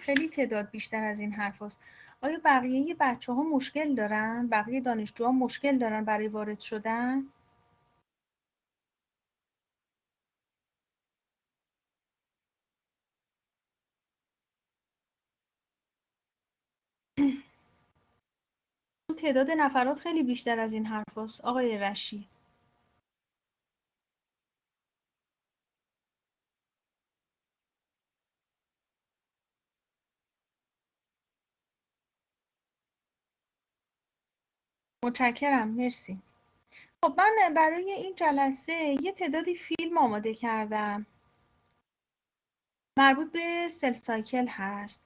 خیلی تعداد بیشتر از این حرف هست. آیا بقیه بچه ها مشکل دارن؟ بقیه دانشجوها مشکل دارن برای وارد شدن؟ تعداد نفرات خیلی بیشتر از این حرف هست آقای رشید. متشکرم، مرسی. خب من برای این جلسه یه تعدادی فیلم آماده کردم مربوط به سل سایکل هست.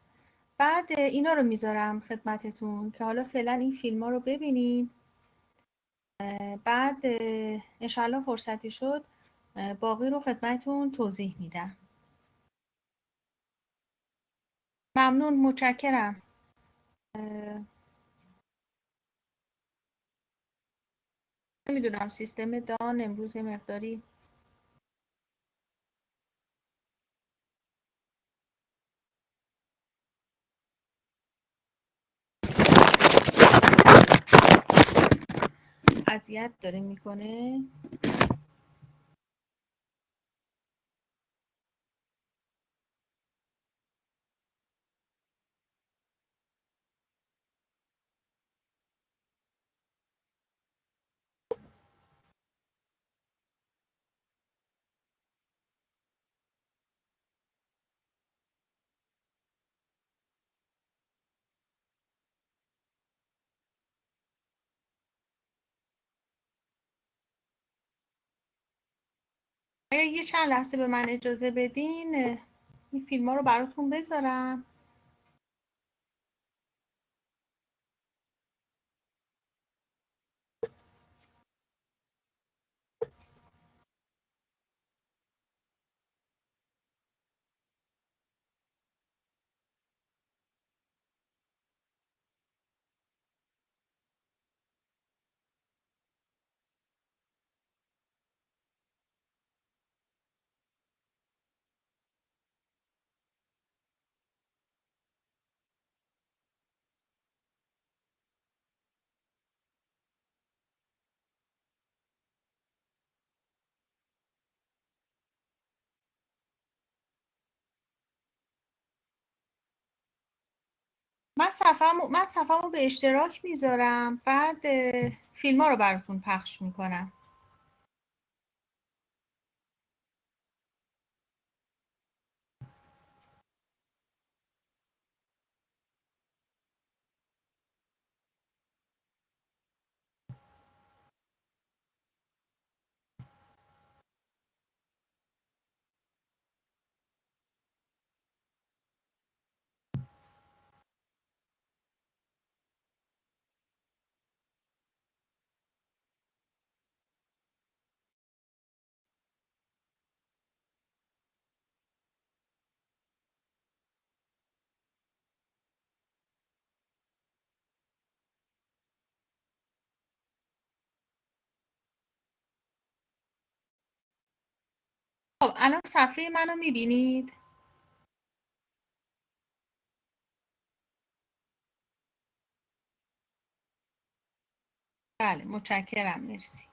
بعد اینا رو میذارم خدمتتون که حالا فعلا این فیلم ها رو ببینین. بعد انشالله فرصتی شد باقی رو خدمتتون توضیح میدم. ممنون، متشکرم. نمیدونم سیستم دان امروز مقداری اذیت داره میکنه. اگه یه چند لحظه به من اجازه بدین این فیلم ها رو براتون بذارم. من صفحه‌مو به اشتراک میذارم، بعد فیلم ها رو براتون پخش میکنم. خب الان صفحه منو میبینید؟ بله، متشکرم، مرسی.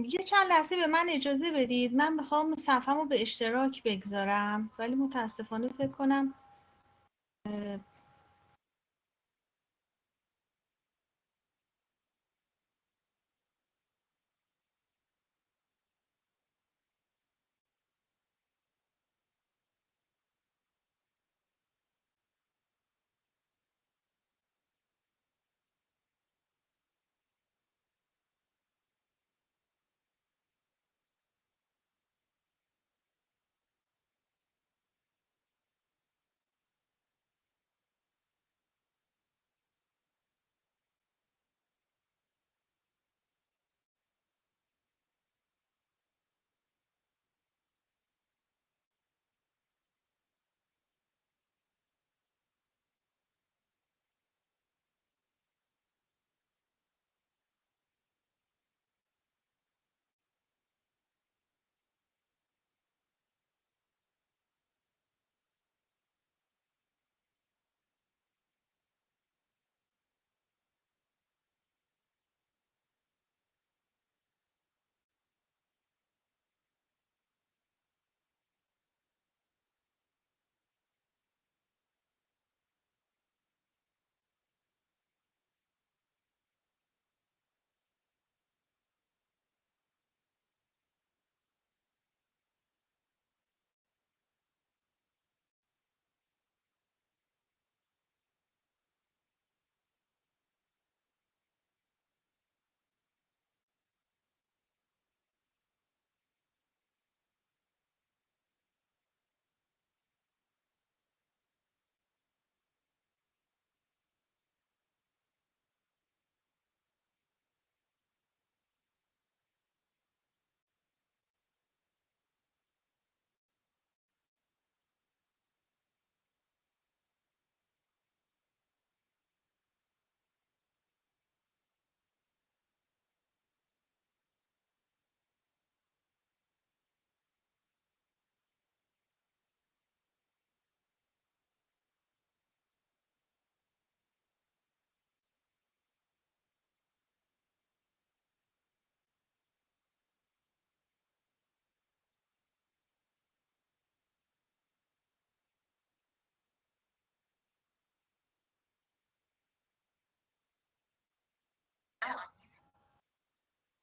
یه چند لحظه به من اجازه بدید، من میخوام صفحه‌مو به اشتراک بگذارم، ولی متاسفانه فکر کنم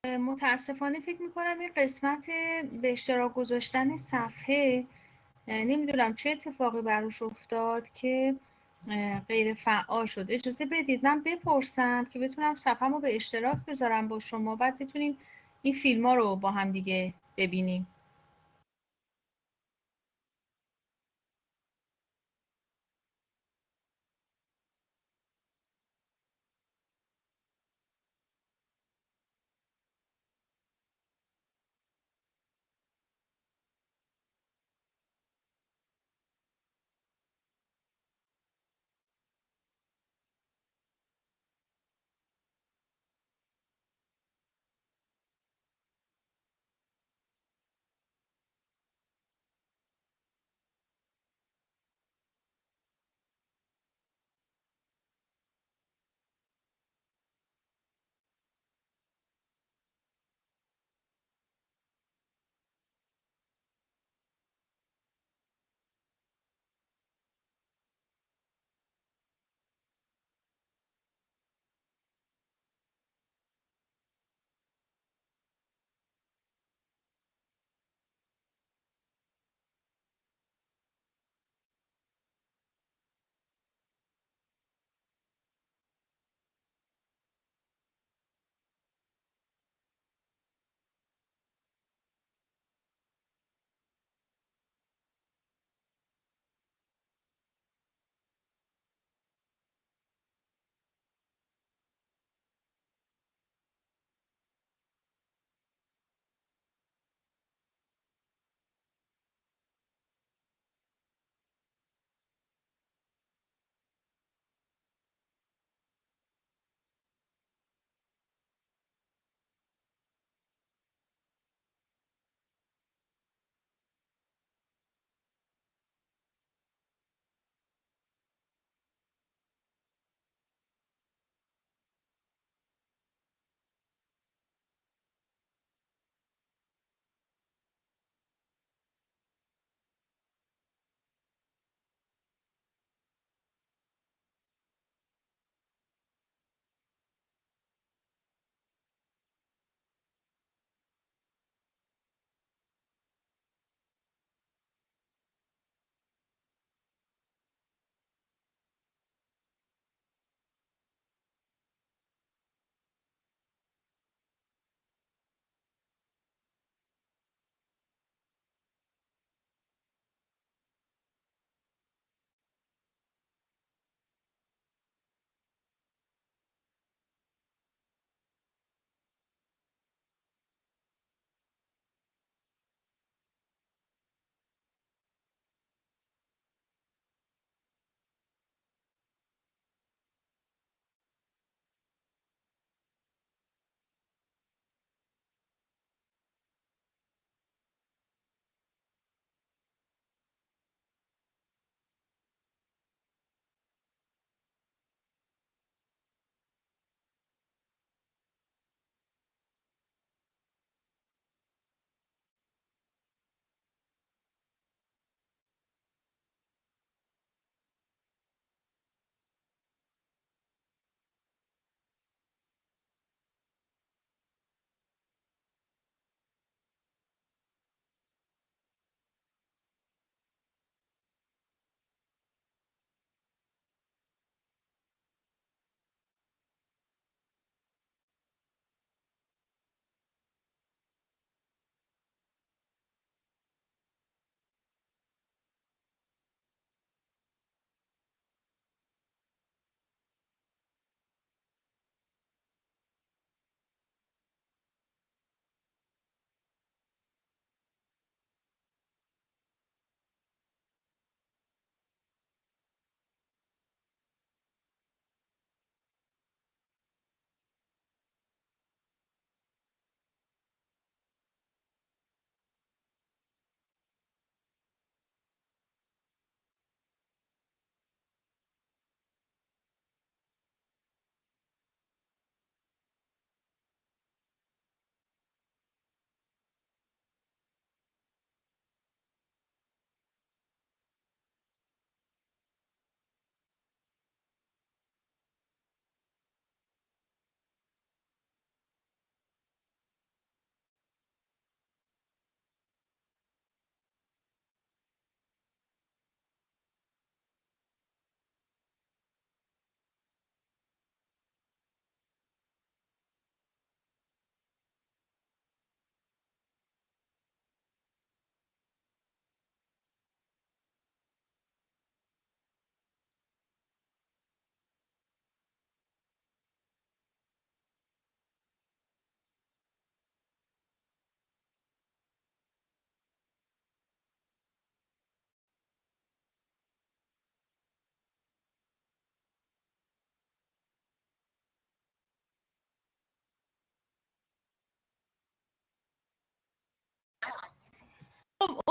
متاسفانه فکر میکنم این قسمت به اشتراک گذاشتن صفحه، نمیدونم چه اتفاقی براش افتاد که غیر فعال شد. اجازه بدید من بپرسم که بتونم صفحه‌مو به اشتراک بذارم با شما، بعد بتونیم این فیلم ها رو با هم دیگه ببینیم.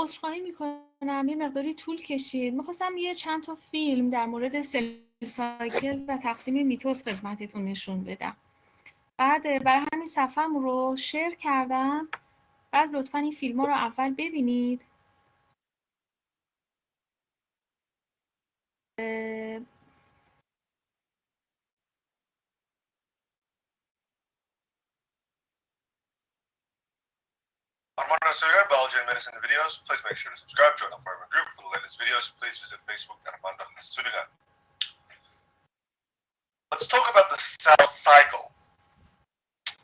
عذرخواهی میکنم یه مقداری طول کشید. میخواستم یه چند تا فیلم در مورد سل سایکل و تقسیم میتوز خدمتتون نشون بدم. بعد برای همین صفحه‌م رو شیر کردم. بعد لطفاً این فیلم ها رو اول ببینید. Armando Surya, Biology and Medicine videos. Please make sure to subscribe, join the forever group. For the latest videos, please visit Facebook at Armando Surya. Let's talk about the cell cycle.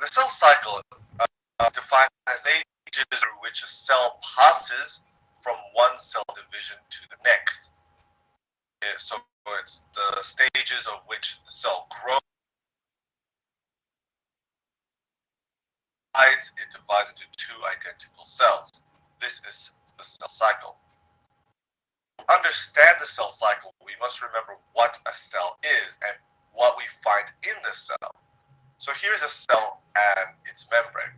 The cell cycle is defined as stages through which a cell passes from one cell division to the next. So it's the stages of which the cell grows. It divides into two identical cells. This is the cell cycle. To understand the cell cycle, we must remember what a cell is and what we find in the cell. So here's a cell and its membrane.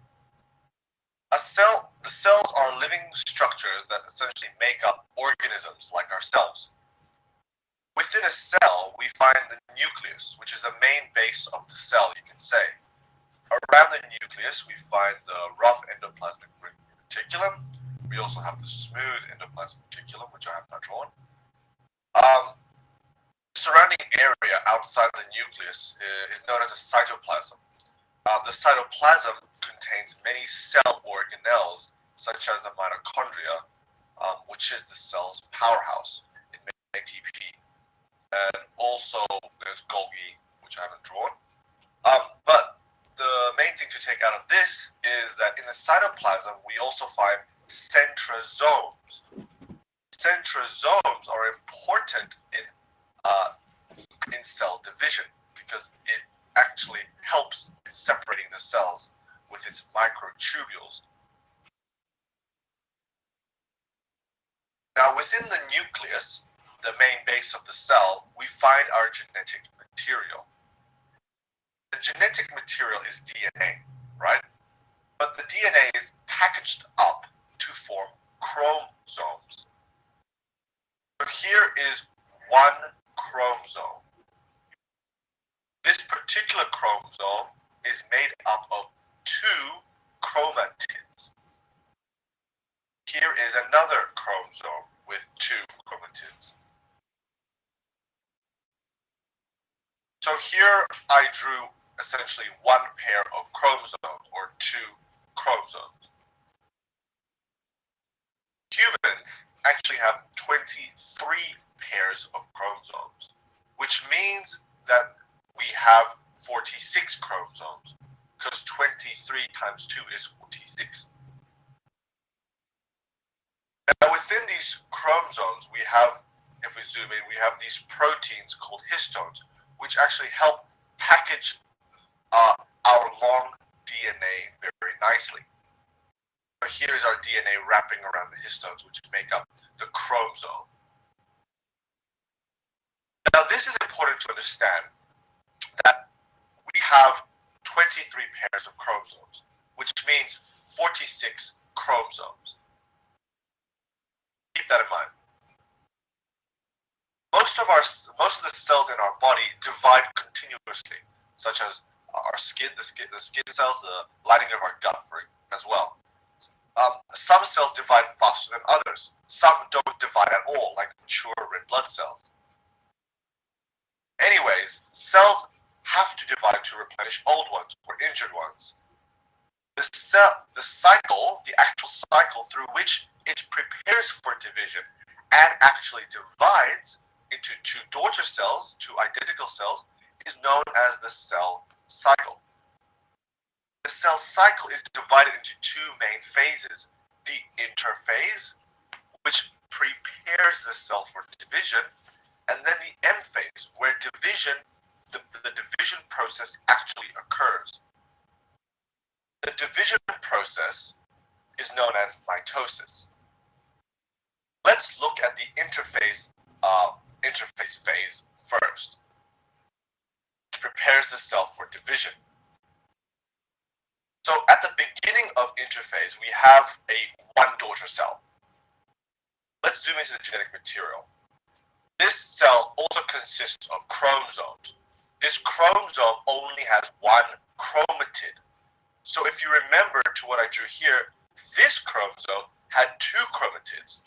The cells are living structures that essentially make up organisms like ourselves. Within a cell, we find the nucleus, which is the main base of the cell, you can say. Around the nucleus, we find the rough endoplasmic reticulum. We also have the smooth endoplasmic reticulum, which I have not drawn. The surrounding area outside the nucleus is known as a cytoplasm. The cytoplasm contains many cell organelles, such as the mitochondria, which is the cell's powerhouse in ATP. And also there's Golgi, which I haven't drawn. But the main thing to take out of this is that in the cytoplasm, we also find centrosomes. Centrosomes are important in cell division because it actually helps in separating the cells with its microtubules. Now, within the nucleus, the main base of the cell, we find our genetic material. The genetic material is DNA, right? But the DNA is packaged up to form chromosomes. So here is one chromosome. This particular chromosome is made up of two chromatids. Here is another chromosome with two chromatids. So here I drew essentially one pair of chromosomes or two chromosomes. Humans actually have 23 pairs of chromosomes, which means that we have 46 chromosomes because 23 times 2 is 46. Now within these chromosomes we have, if we zoom in, we have these proteins called histones, which actually help package our long DNA very nicely. So here is our DNA wrapping around the histones, which make up the chromosome. Now this is important to understand that we have 23 pairs of chromosomes, which means 46 chromosomes. Keep that in mind. Most of the cells in our body divide continuously, such as our skin, the skin cells, the lining of our gut, as well. Some cells divide faster than others. Some don't divide at all, like mature red blood cells. Anyways, cells have to divide to replenish old ones or injured ones. The cycle, the actual cycle through which it prepares for division and actually divides into two daughter cells, two identical cells, is known as the cell cycle. The cell cycle is divided into two main phases: the interphase, which prepares the cell for division, and then the M phase, where the division process actually occurs. The division process is known as mitosis. Let's look at the interphase phase first. It prepares the cell for division. So at the beginning of interphase, we have one daughter cell. Let's zoom into the genetic material. This cell also consists of chromosomes. This chromosome only has one chromatid. So if you remember to what I drew here, this chromosome had two chromatids.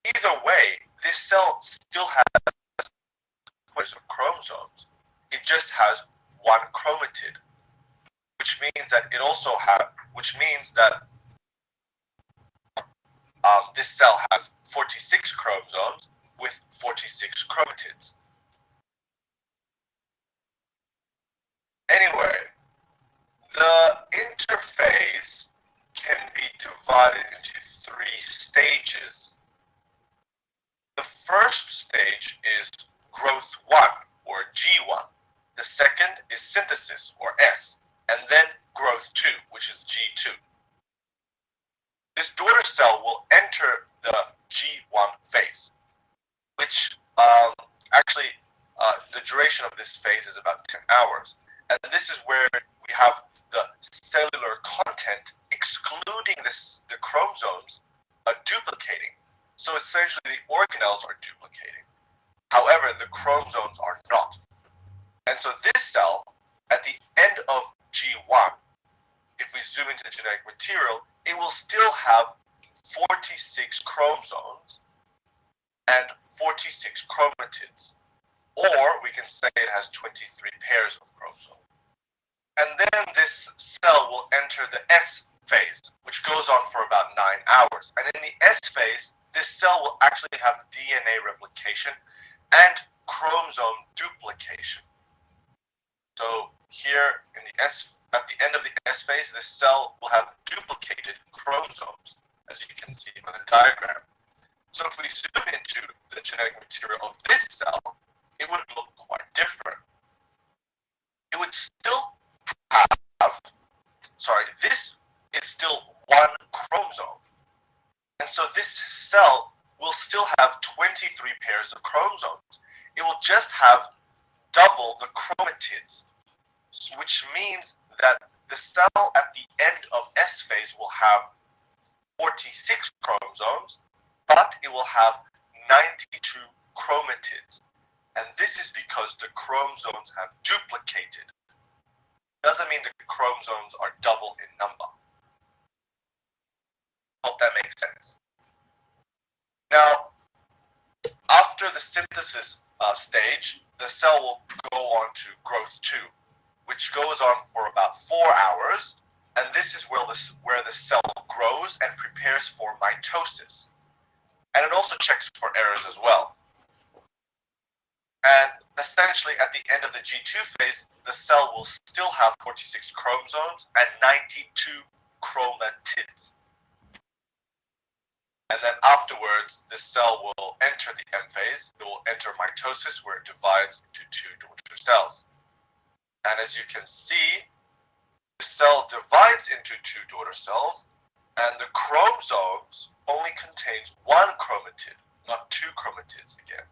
Either way, this cell still has of chromosomes. It just has one chromatid, which means that this cell has 46 chromosomes with 46 chromatids. Anyway, the interphase can be divided into three stages. The first stage is growth 1, or G1. The second is synthesis, or S, and then growth 2, which is G2. This daughter cell will enter the G1 phase, which the duration of this phase is about 10 hours. And this is where we have the cellular content, excluding the chromosomes, duplicating. So essentially the organelles are duplicating. However, the chromosomes are not. And so this cell, at the end of G1, if we zoom into the genetic material, it will still have 46 chromosomes and 46 chromatids. Or we can say it has 23 pairs of chromosomes. And then this cell will enter the S phase, which goes on for about 9 hours. And in the S phase, this cell will actually have DNA replication and chromosome duplication. So here at the end of the S phase, this cell will have duplicated chromosomes, as you can see on the diagram. So if we zoom into the genetic material of this cell, it would look quite different. It would still have, this is still one chromosome. And so this cell will still have 23 pairs of chromosomes. It will just have double the chromatids, which means that the cell at the end of S phase will have 46 chromosomes, but it will have 92 chromatids. And this is because the chromosomes have duplicated. Doesn't mean the chromosomes are double in number. Hope that makes sense. Now, after the synthesis stage, the cell will go on to growth 2, which goes on for about 4 hours, and this is where the cell grows and prepares for mitosis. And it also checks for errors as well. And essentially, at the end of the G2 phase, the cell will still have 46 chromosomes and 92 chromatids. And then afterwards, the cell will enter the M phase. It will enter mitosis, where it divides into 2 daughter cells. And as you can see, the cell divides into 2 daughter cells, and the chromosomes only contains 1 chromatid, not 2 chromatids again.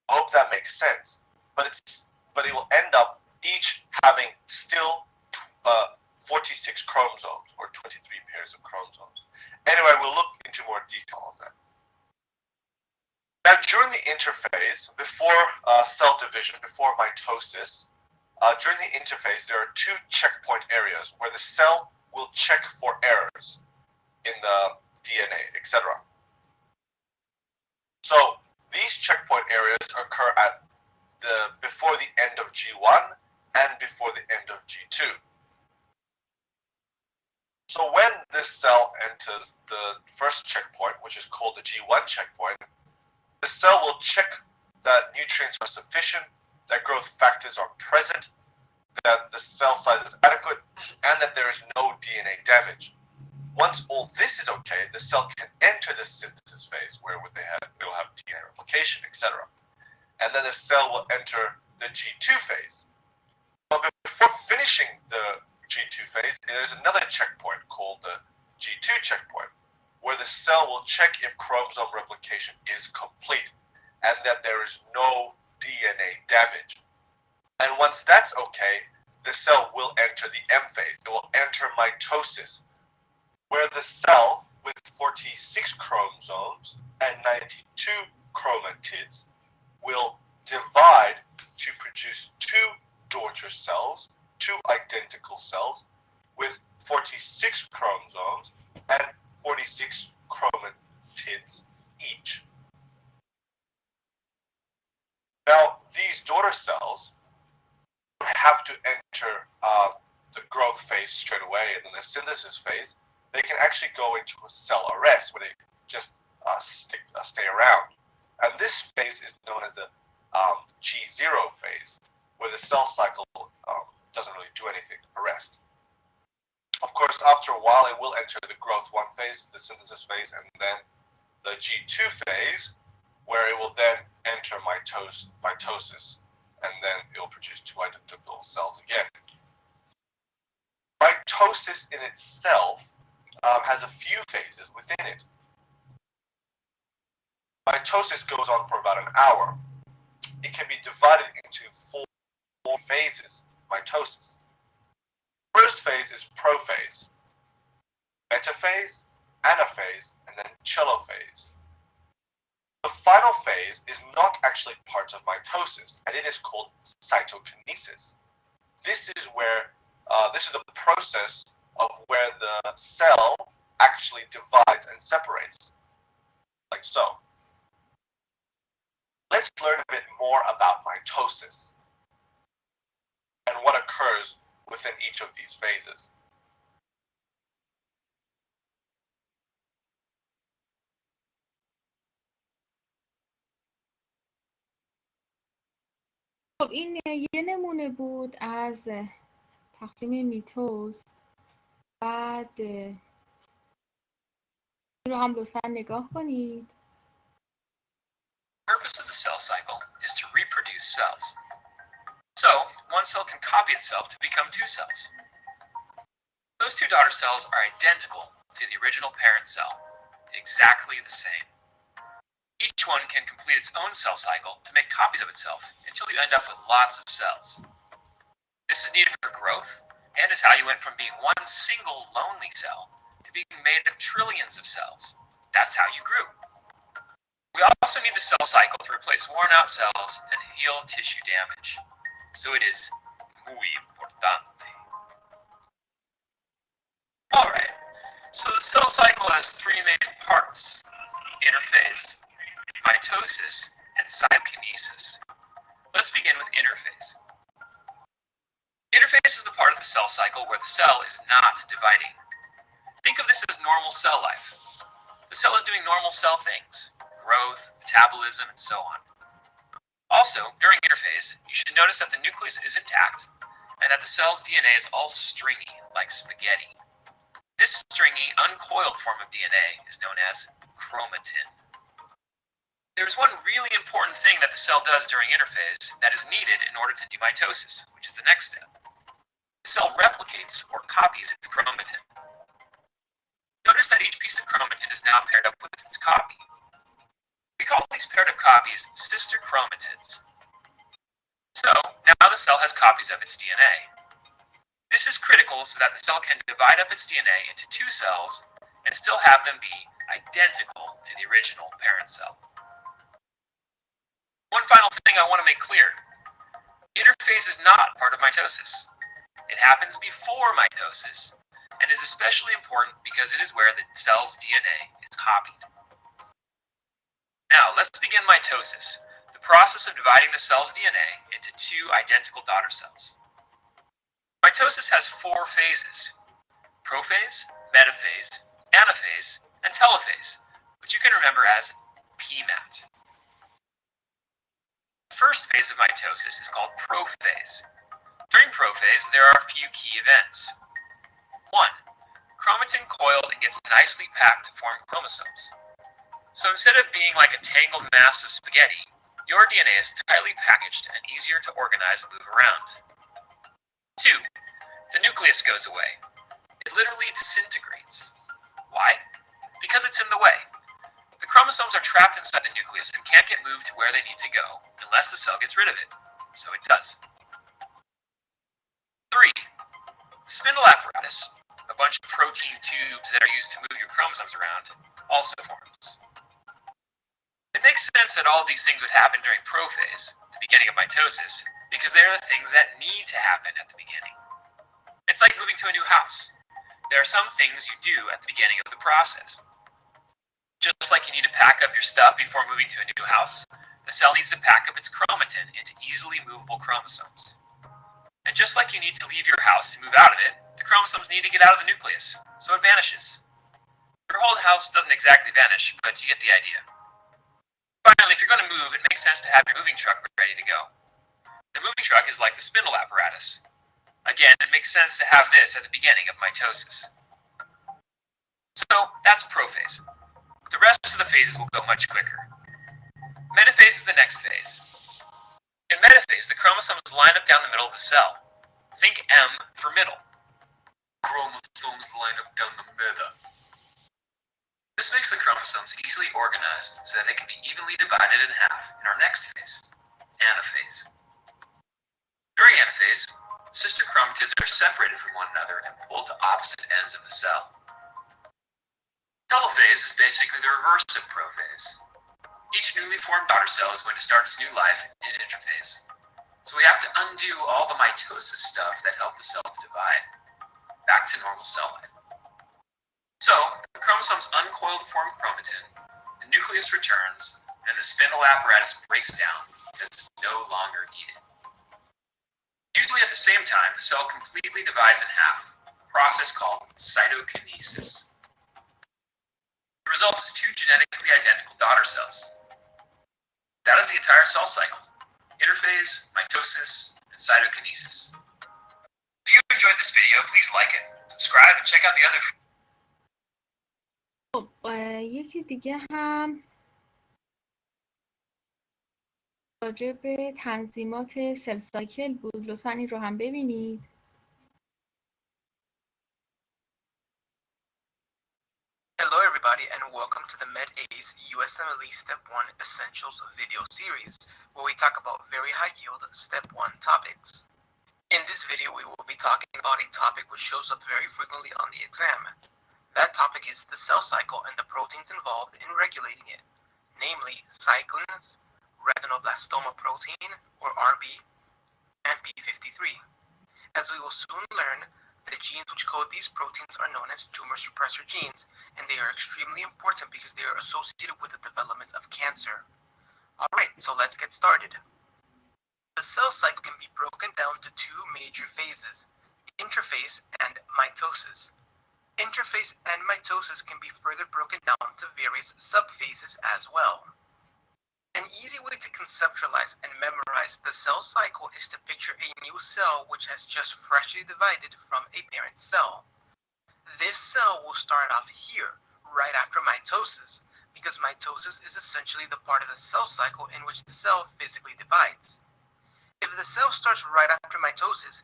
I hope that makes sense. But it will end up each having still 46 chromosomes, or 23 pairs of chromosomes. Anyway, we'll look into more detail on that. Now, during the interphase, before cell division, before mitosis, during the interphase, there are 2 checkpoint areas where the cell will check for errors in the DNA, etc. So these checkpoint areas occur before the end of G1 and before the end of G2. So when this cell enters the first checkpoint, which is called the G1 checkpoint, the cell will check that nutrients are sufficient, that growth factors are present, that the cell size is adequate, and that there is no DNA damage. Once all this is okay, the cell can enter the synthesis phase, where it will have DNA replication, etc. And then the cell will enter the G2 phase. But before finishing the G2 phase, there's another checkpoint called the G2 checkpoint, where the cell will check if chromosome replication is complete and that there is no DNA damage. And once that's okay, the cell will enter the M phase. It will enter mitosis, where the cell with 46 chromosomes and 92 chromatids will divide to produce two daughter cells, two identical cells with 46 chromosomes and 46 chromatids each. Now, these daughter cells have to enter the growth phase straight away, and then the synthesis phase, they can actually go into a cell arrest where they just stay around. And this phase is known as the G0 phase, where the cell cycle doesn't really do anything, arrest. Of course, after a while, it will enter the growth 1 phase, the synthesis phase, and then the G2 phase, where it will then enter mitosis, and then it will produce two identical cells again. Mitosis in itself has a few phases within it. Mitosis goes on for about an hour. It can be divided into four phases, mitosis. First phase is prophase, metaphase, anaphase, and then telophase. The final phase is not actually part of mitosis, and it is called cytokinesis. This is where this is the process of where the cell actually divides and separates, like so. Let's learn a bit more about mitosis and what occurs within each of these phases. خب این یه نمونه بود از تقسیم میتوز. بعد این رو هم لطفا نگاه کنید. The purpose of the cell cycle is to reproduce cells. So, one cell can copy itself to become two cells. Those two daughter cells are identical to the original parent cell, exactly the same. Each one can complete its own cell cycle to make copies of itself until you end up with lots of cells. This is needed for growth, and is how you went from being one single lonely cell to being made of trillions of cells. That's how you grew. We also need the cell cycle to replace worn-out cells and heal tissue damage. So it is muy importante. Alright, so the cell cycle has three main parts: interphase, mitosis, and cytokinesis. Let's begin with interphase. Interphase is the part of the cell cycle where the cell is not dividing. Think of this as normal cell life. The cell is doing normal cell things: growth, metabolism, and so on. Also, during interphase, you should notice that the nucleus is intact and that the cell's DNA is all stringy, like spaghetti. This stringy, uncoiled form of DNA is known as chromatin. There's one really important thing that the cell does during interphase that is needed in order to do mitosis, which is the next step. The cell replicates or copies its chromatin. Notice that each piece of chromatin is now paired up with its copy. We call these paired up copies sister chromatids. So, now the cell has copies of its DNA. This is critical so that the cell can divide up its DNA into two cells and still have them be identical to the original parent cell. One final thing I want to make clear. Interphase is not part of mitosis. It happens before mitosis and is especially important because it is where the cell's DNA is copied. Now, let's begin mitosis, the process of dividing the cell's DNA into two identical daughter cells. Mitosis has four phases: prophase, metaphase, anaphase, and telophase, which you can remember as PMAT. The first phase of mitosis is called prophase. During prophase, there are a few key events. 1. Chromatin coils and gets nicely packed to form chromosomes. So instead of being like a tangled mass of spaghetti, your DNA is tightly packaged and easier to organize and move around. 2. The nucleus goes away. It literally disintegrates. Why? Because it's in the way. The chromosomes are trapped inside the nucleus and can't get moved to where they need to go unless the cell gets rid of it. So it does. 3. The spindle apparatus, a a bunch of protein tubes that are used to move your chromosomes around, also forms. It makes sense that all of these things would happen during prophase, the beginning of mitosis, because they are the things that need to happen at the beginning. It's like moving to a new house. There are some things you do at the beginning of the process. Just like you need to pack up your stuff before moving to a new house, the cell needs to pack up its chromatin into easily movable chromosomes. And just like you need to leave your house to move out of it, the chromosomes need to get out of the nucleus, so it vanishes. Your whole house doesn't exactly vanish, but you get the idea. Finally, if you're going to move, it makes sense to have your moving truck ready to go. The moving truck is like the spindle apparatus. Again, it makes sense to have this at the beginning of mitosis. So, that's prophase. The rest of the phases will go much quicker. Metaphase is the next phase. In metaphase, the chromosomes line up down the middle of the cell. Think M for middle. Chromosomes line up down the middle. This makes the chromosomes easily organized so that they can be evenly divided in half in our next phase, Anaphase. During Anaphase, sister chromatids are separated from one another and pulled to opposite ends of the cell. Telophase is basically the reverse of prophase. Each newly formed daughter cell is going to start its new life in interphase. So we have to undo all the mitosis stuff that helped the cell to divide, back to normal cell life. So, the chromosomes uncoil to form chromatin, the nucleus returns, and the spindle apparatus breaks down because it's no longer needed. Usually at the same time, the cell completely divides in half, a process called Cytokinesis. The result is two genetically identical daughter cells. That is the entire cell cycle: interphase, mitosis, and cytokinesis. If you enjoyed this video, please like it, subscribe, and check out the other. یکی دیگه هم راجع به تنظیمات سل سایکل بود. لطفاً این رو هم ببینید. Hello everybody and welcome to the Metaphase USMLE Step 1 Essentials video series, where we talk about very high yield Step 1 topics. In this video we will be talking about a topic which shows up very frequently on the exam. That topic is the cell cycle and the proteins involved in regulating it, namely cyclins, Retinoblastoma protein or RB, and P53. As we will soon learn, the genes which code these proteins are known as tumor suppressor genes, and they are extremely important because they are associated with the development of cancer. Alright, so let's get started. The cell cycle can be broken down to two major phases, interphase and mitosis. Interphase and mitosis can be further broken down to various subphases as well. An easy way to conceptualize and memorize the cell cycle is to picture a new cell which has just freshly divided from a parent cell. This cell will start off here, right after mitosis, because mitosis is essentially the part of the cell cycle in which the cell physically divides. If the cell starts right after mitosis,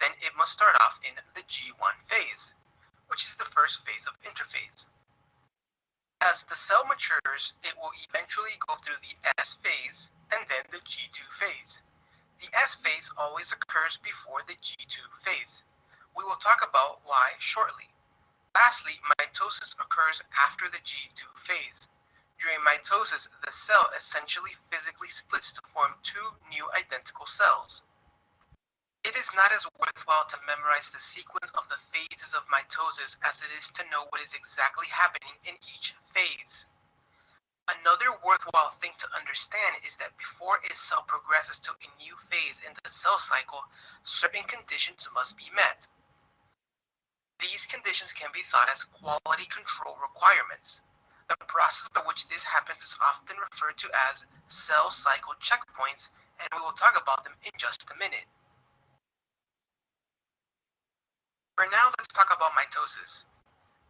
then it must start off in the G1 phase, which is the first phase of interphase. As the cell matures, it will eventually go through the S phase and then the G2 phase. The S phase always occurs before the G2 phase. We will talk about why shortly. Lastly, mitosis occurs after the G2 phase. During mitosis, the cell essentially physically splits to form two new identical cells. It is not as worthwhile to memorize the sequence of the phases of mitosis as it is to know what is exactly happening in each phase. Another worthwhile thing to understand is that before a cell progresses to a new phase in the cell cycle, certain conditions must be met. These conditions can be thought as quality control requirements. The process by which this happens is often referred to as cell cycle checkpoints, and we will talk about them in just a minute. For now, let's talk about mitosis.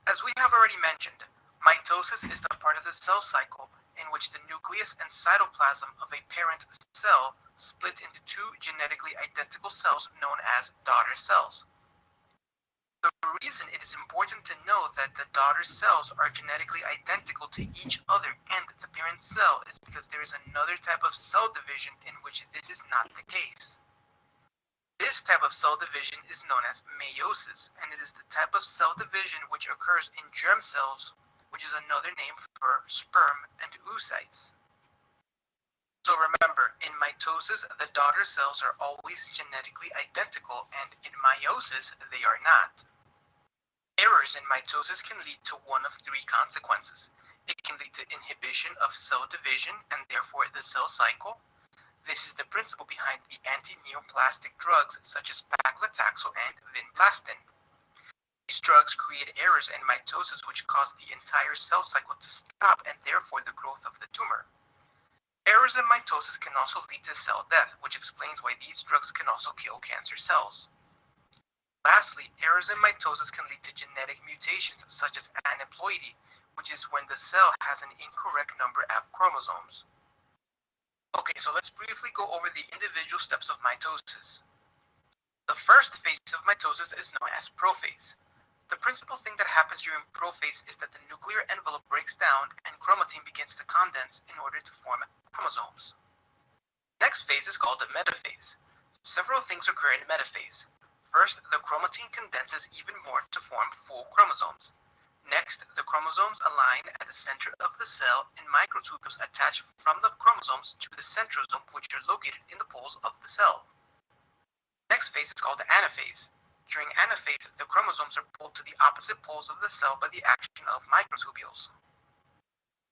As we have already mentioned, mitosis is the part of the cell cycle in which the nucleus and cytoplasm of a parent cell split into two genetically identical cells known as daughter cells. The reason it is important to know that the daughter cells are genetically identical to each other and the parent cell is because there is another type of cell division in which this is not the case. This type of cell division is known as meiosis, and it is the type of cell division which occurs in germ cells, which is another name for sperm and oocytes. So remember, in mitosis, the daughter cells are always genetically identical, and in meiosis, they are not. Errors in mitosis can lead to one of three consequences. It can lead to inhibition of cell division and therefore the cell cycle. This is the principle behind the anti-neoplastic drugs such as paclitaxel and vinblastine. These drugs create errors in mitosis which cause the entire cell cycle to stop and therefore the growth of the tumor. Errors in mitosis can also lead to cell death, which explains why these drugs can also kill cancer cells. Lastly, errors in mitosis can lead to genetic mutations such as aneuploidy, which is when the cell has an incorrect number of chromosomes. Okay, so let's briefly go over the individual steps of mitosis. The first phase of mitosis is known as prophase. The principal thing that happens during prophase is that the nuclear envelope breaks down and chromatin begins to condense in order to form chromosomes. Next phase is called the metaphase. Several things occur in metaphase. First, the chromatin condenses even more to form full chromosomes. Next, the chromosomes align at the center of the cell and microtubules attach from the chromosomes to the centrosome, which are located in the poles of the cell. Next phase is called the anaphase. During anaphase, the chromosomes are pulled to the opposite poles of the cell by the action of microtubules.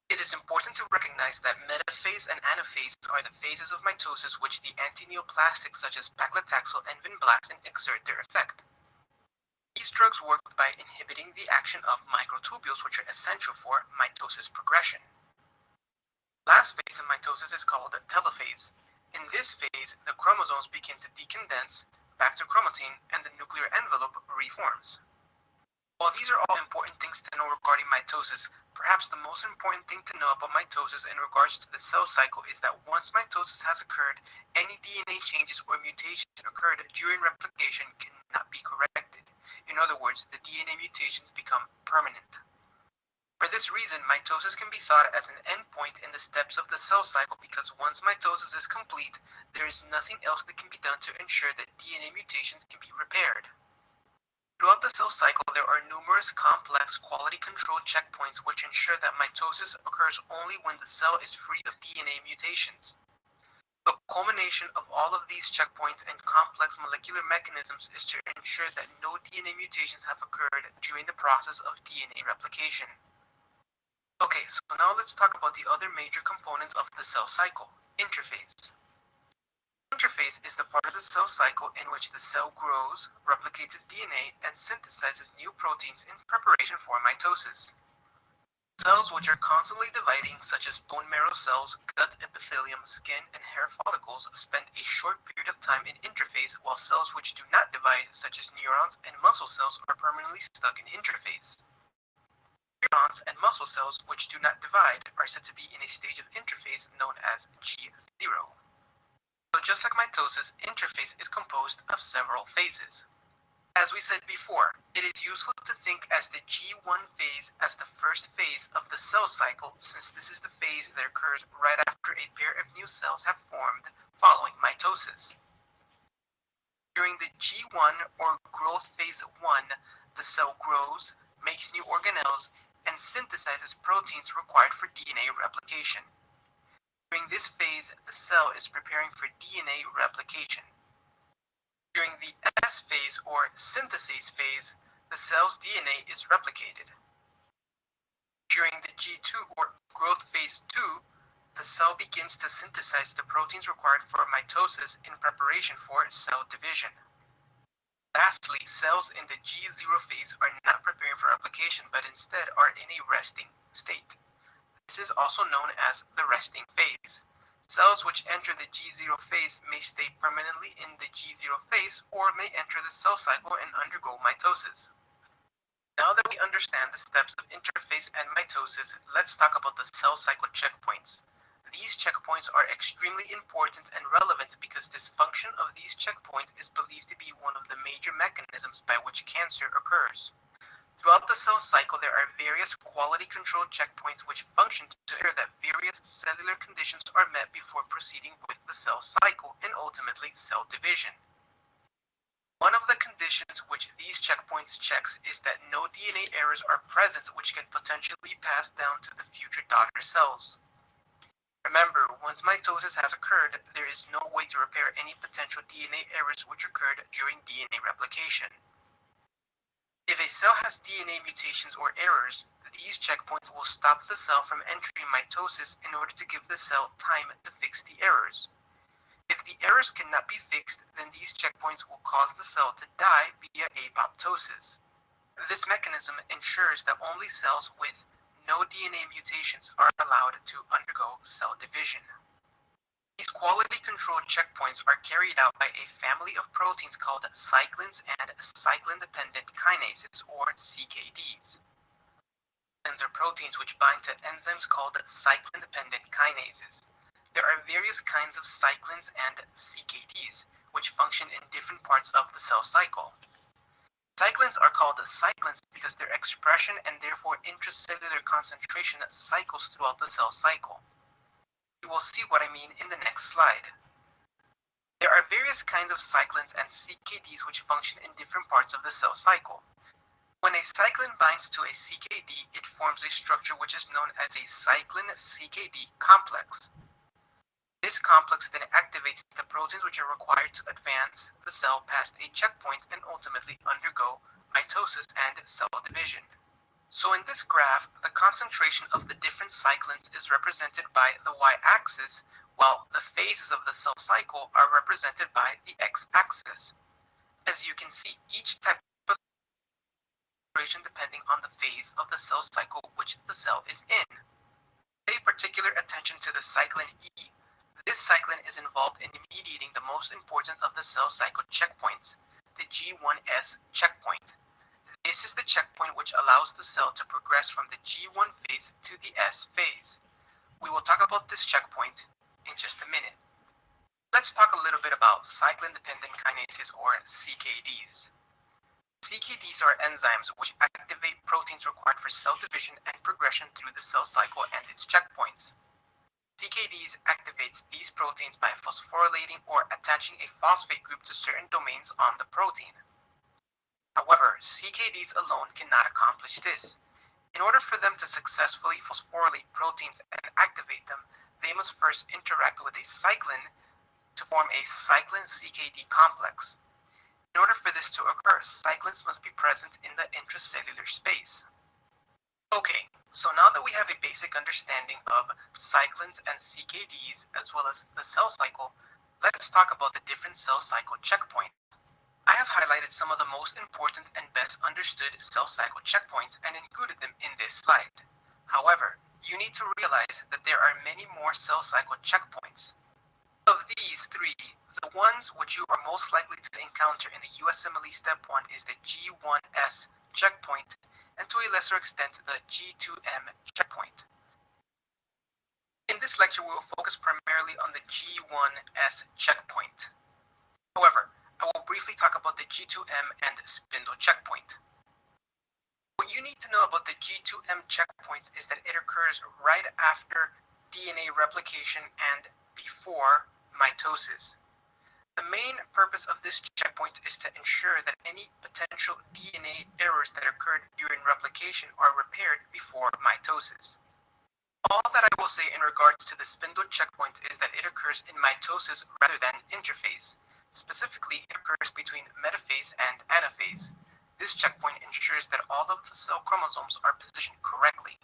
It is important to recognize that metaphase and anaphase are the phases of mitosis which the anti-neoplastics such as paclitaxel and vinblastine exert their effect. These drugs work by inhibiting the action of microtubules which are essential for mitosis progression. Last phase of mitosis is called the telophase. In this phase, the chromosomes begin to decondense back to chromatin and the nuclear envelope reforms. While these are all important things to know regarding mitosis, perhaps the most important thing to know about mitosis in regards to the cell cycle is that once mitosis has occurred, any DNA changes or mutations occurred during replication cannot be corrected. In other words, the DNA mutations become permanent. For this reason, mitosis can be thought as an endpoint in the steps of the cell cycle because once mitosis is complete, there is nothing else that can be done to ensure that DNA mutations can be repaired. Throughout the cell cycle, there are numerous complex quality control checkpoints which ensure that mitosis occurs only when the cell is free of DNA mutations. The culmination of all of these checkpoints and complex molecular mechanisms is to ensure that no DNA mutations have occurred during the process of DNA replication. Okay, so now let's talk about the other major components of the cell cycle, interphase. Interphase is the part of the cell cycle in which the cell grows, replicates its DNA, and synthesizes new proteins in preparation for mitosis. Cells which are constantly dividing, such as bone marrow cells, gut epithelium, skin, and hair follicles, spend a short period of time in interphase, while cells which do not divide, such as neurons and muscle cells, are permanently stuck in interphase. Neurons and muscle cells which do not divide are said to be in a stage of interphase known as G0. So just like mitosis, interphase is composed of several phases. As we said before, it is useful to think as the G1 phase as the first phase of the cell cycle since this is the phase that occurs right after a pair of new cells have formed following mitosis. During the G1 or growth phase 1, the cell grows, makes new organelles, and synthesizes proteins required for DNA replication. During this phase, the cell is preparing for DNA replication. During the S phase or synthesis phase, the cell's DNA is replicated. During the G2 or growth phase 2, the cell begins to synthesize the proteins required for mitosis in preparation for cell division. Lastly, cells in the G0 phase are not preparing for replication but instead are in a resting state. This is also known as the resting phase. Cells which enter the G0 phase may stay permanently in the G0 phase or may enter the cell cycle and undergo mitosis. Now that we understand the steps of interphase and mitosis, let's talk about the cell cycle checkpoints. These checkpoints are extremely important and relevant because dysfunction of these checkpoints is believed to be one of the major mechanisms by which cancer occurs. Throughout the cell cycle, there are various quality control checkpoints which function to ensure that various cellular conditions are met before proceeding with the cell cycle and ultimately cell division. One of the conditions which these checkpoints checks is that no DNA errors are present which can potentially be passed down to the future daughter cells. Remember, once mitosis has occurred, there is no way to repair any potential DNA errors which occurred during DNA replication. If a cell has DNA mutations or errors, these checkpoints will stop the cell from entering mitosis in order to give the cell time to fix the errors. If the errors cannot be fixed, then these checkpoints will cause the cell to die via apoptosis. This mechanism ensures that only cells with no DNA mutations are allowed to undergo cell division. These quality control checkpoints are carried out by a family of proteins called cyclins and cyclin-dependent kinases, or CKDs. Cyclins are proteins which bind to enzymes called cyclin-dependent kinases. There are various kinds of cyclins and CKDs, which function in different parts of the cell cycle. Cyclins are called cyclins because their expression and therefore intracellular concentration cycles throughout the cell cycle. You will see what I mean in the next slide. There are various kinds of cyclins and CKDs which function in different parts of the cell cycle. When a cyclin binds to a CKD, it forms a structure which is known as a cyclin-CKD complex. This complex then activates the proteins which are required to advance the cell past a checkpoint and ultimately undergo mitosis and cell division. So in this graph, the concentration of the different cyclins is represented by the y-axis, while the phases of the cell cycle are represented by the x-axis. As you can see, each type of concentration depending on the phase of the cell cycle which the cell is in. Pay particular attention to the cyclin E. This cyclin is involved in mediating the most important of the cell cycle checkpoints, the G1s checkpoint. This is the checkpoint which allows the cell to progress from the G1 phase to the S phase. We will talk about this checkpoint in just a minute. Let's talk a little bit about cyclin-dependent kinases, or CKDs. CKDs are enzymes which activate proteins required for cell division and progression through the cell cycle and its checkpoints. CKDs activates these proteins by phosphorylating or attaching a phosphate group to certain domains on the protein. However, CKDs alone cannot accomplish this. In order for them to successfully phosphorylate proteins and activate them, they must first interact with a cyclin to form a cyclin-CKD complex. In order for this to occur, cyclins must be present in the intracellular space. Okay, so now that we have a basic understanding of cyclins and CKDs as well as the cell cycle, let's talk about the different cell cycle checkpoints. I have highlighted some of the most important and best understood cell cycle checkpoints and included them in this slide. However, you need to realize that there are many more cell cycle checkpoints. Of these three, the ones which you are most likely to encounter in the USMLE Step 1 is the G1s checkpoint, and to a lesser extent the G2M checkpoint. In this lecture we will focus primarily on the G1s checkpoint. However, I will briefly talk about the G2M and Spindle Checkpoint. What you need to know about the G2M checkpoint is that it occurs right after DNA replication and before mitosis. The main purpose of this checkpoint is to ensure that any potential DNA errors that occurred during replication are repaired before mitosis. All that I will say in regards to the Spindle checkpoint is that it occurs in mitosis rather than interphase. Specifically, it occurs between Metaphase and Anaphase. This checkpoint ensures that all of the cell chromosomes are positioned correctly.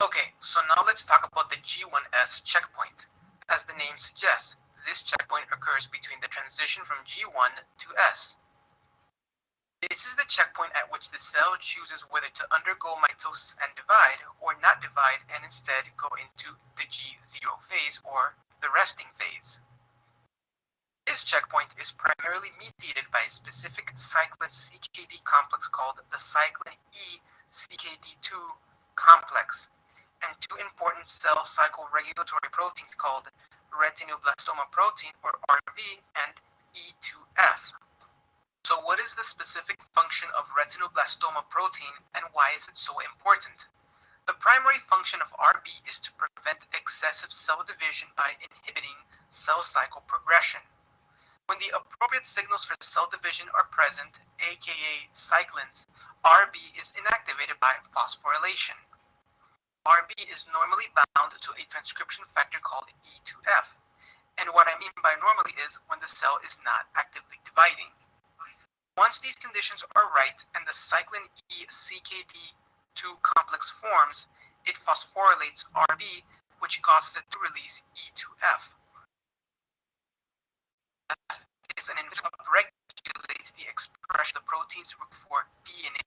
Okay, so now let's talk about the G1s checkpoint. As the name suggests, this checkpoint occurs between the transition from G1 to S. This is the checkpoint at which the cell chooses whether to undergo mitosis and divide or not divide and instead go into the G0 phase or the resting phase. This checkpoint is primarily mediated by a specific cyclin CKD complex called the cyclin E CKD2 complex and two important cell cycle regulatory proteins called Retinoblastoma protein, or RB, and E2F. So what is the specific function of retinoblastoma protein and why is it so important? The primary function of RB is to prevent excessive cell division by inhibiting cell cycle progression. When the appropriate signals for cell division are present, aka cyclins, RB is inactivated by phosphorylation. RB is normally bound to a transcription factor called E2F, and what I mean by normally is when the cell is not actively dividing. Once these conditions are right and the cyclin E-CKD2 complex forms, it phosphorylates RB, which causes it to release E2F. F is an enzyme that regulates the expression of the proteins for DNA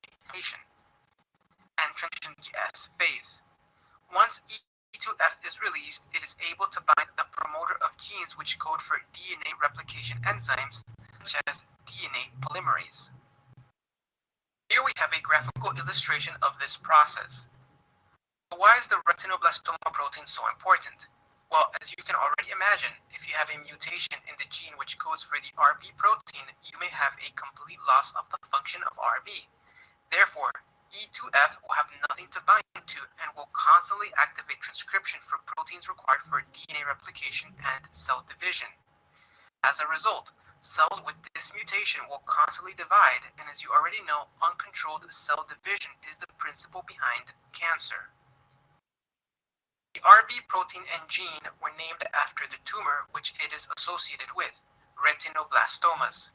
mutation and transition to S phase. Once E2F is released, it is able to bind the promoter of genes which code for DNA replication enzymes, such as DNA polymerase. Here we have a graphical illustration of this process. Why is the retinoblastoma protein so important? Well, as you can already imagine, if you have a mutation in the gene which codes for the RB protein, you may have a complete loss of the function of RB. Therefore, E2F will have nothing to bind to and will constantly activate transcription for proteins required for DNA replication and cell division. As a result, cells with this mutation will constantly divide, and as you already know, uncontrolled cell division is the principle behind cancer. The RB protein and gene were named after the tumor which it is associated with, retinoblastomas.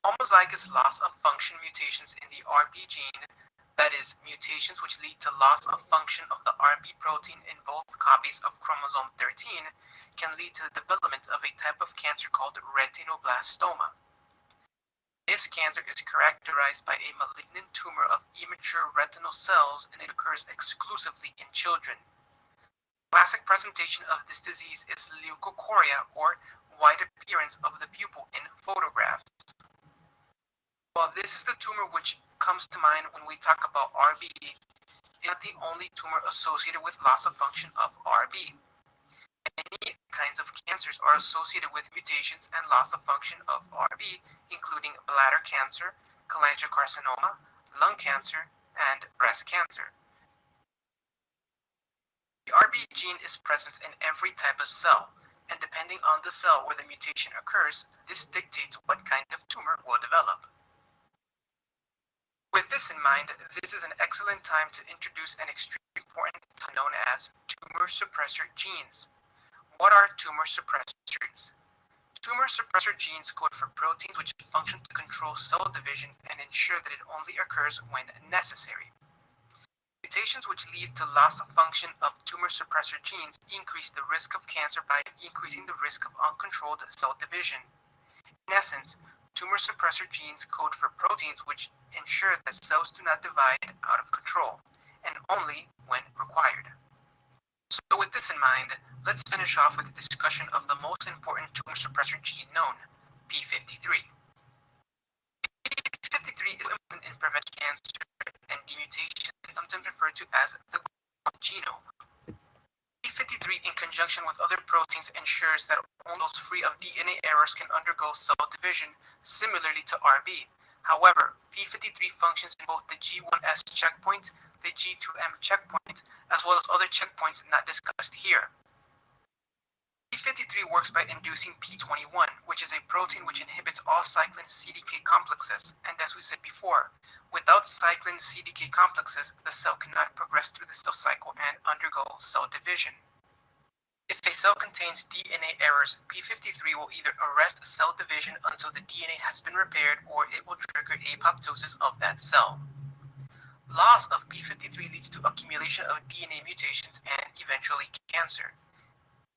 Homozygous loss of function mutations in the RB gene, that is, mutations which lead to loss of function of the RB protein in both copies of chromosome 13, can lead to the development of a type of cancer called retinoblastoma. This cancer is characterized by a malignant tumor of immature retinal cells, and it occurs exclusively in children. Classic presentation of this disease is leukocoria, or white appearance of the pupil in photographs. While this is the tumor which comes to mind when we talk about RB, it is not the only tumor associated with loss of function of RB. Many kinds of cancers are associated with mutations and loss of function of RB, including bladder cancer, cholangiocarcinoma, lung cancer, and breast cancer. The RB gene is present in every type of cell, and depending on the cell where the mutation occurs, this dictates what kind of tumor will develop. With this in mind, this is an excellent time to introduce an extremely important term known as tumor suppressor genes. What are tumor suppressor genes? Tumor suppressor genes code for proteins which function to control cell division and ensure that it only occurs when necessary. Mutations which lead to loss of function of tumor suppressor genes increase the risk of cancer by increasing the risk of uncontrolled cell division. In essence, tumor suppressor genes code for proteins which ensure that cells do not divide out of control, and only when required. So with this in mind, let's finish off with a discussion of the most important tumor suppressor gene known, p53. p53 is important in preventing cancer and demutation, sometimes referred to as the genome. p53 in conjunction with other proteins ensures that only those free of DNA errors can undergo cell division, similarly to RB. However, p53 functions in both the G1s checkpoint, the G2m checkpoint, as well as other checkpoints not discussed here. p53 works by inducing p21, which is a protein which inhibits all cyclin CDK complexes, and as we said before, without cyclin CDK complexes, the cell cannot progress through the cell cycle and undergo cell division. If a cell contains DNA errors, p53 will either arrest cell division until the DNA has been repaired, or it will trigger apoptosis of that cell. Loss of p53 leads to accumulation of DNA mutations and eventually cancer.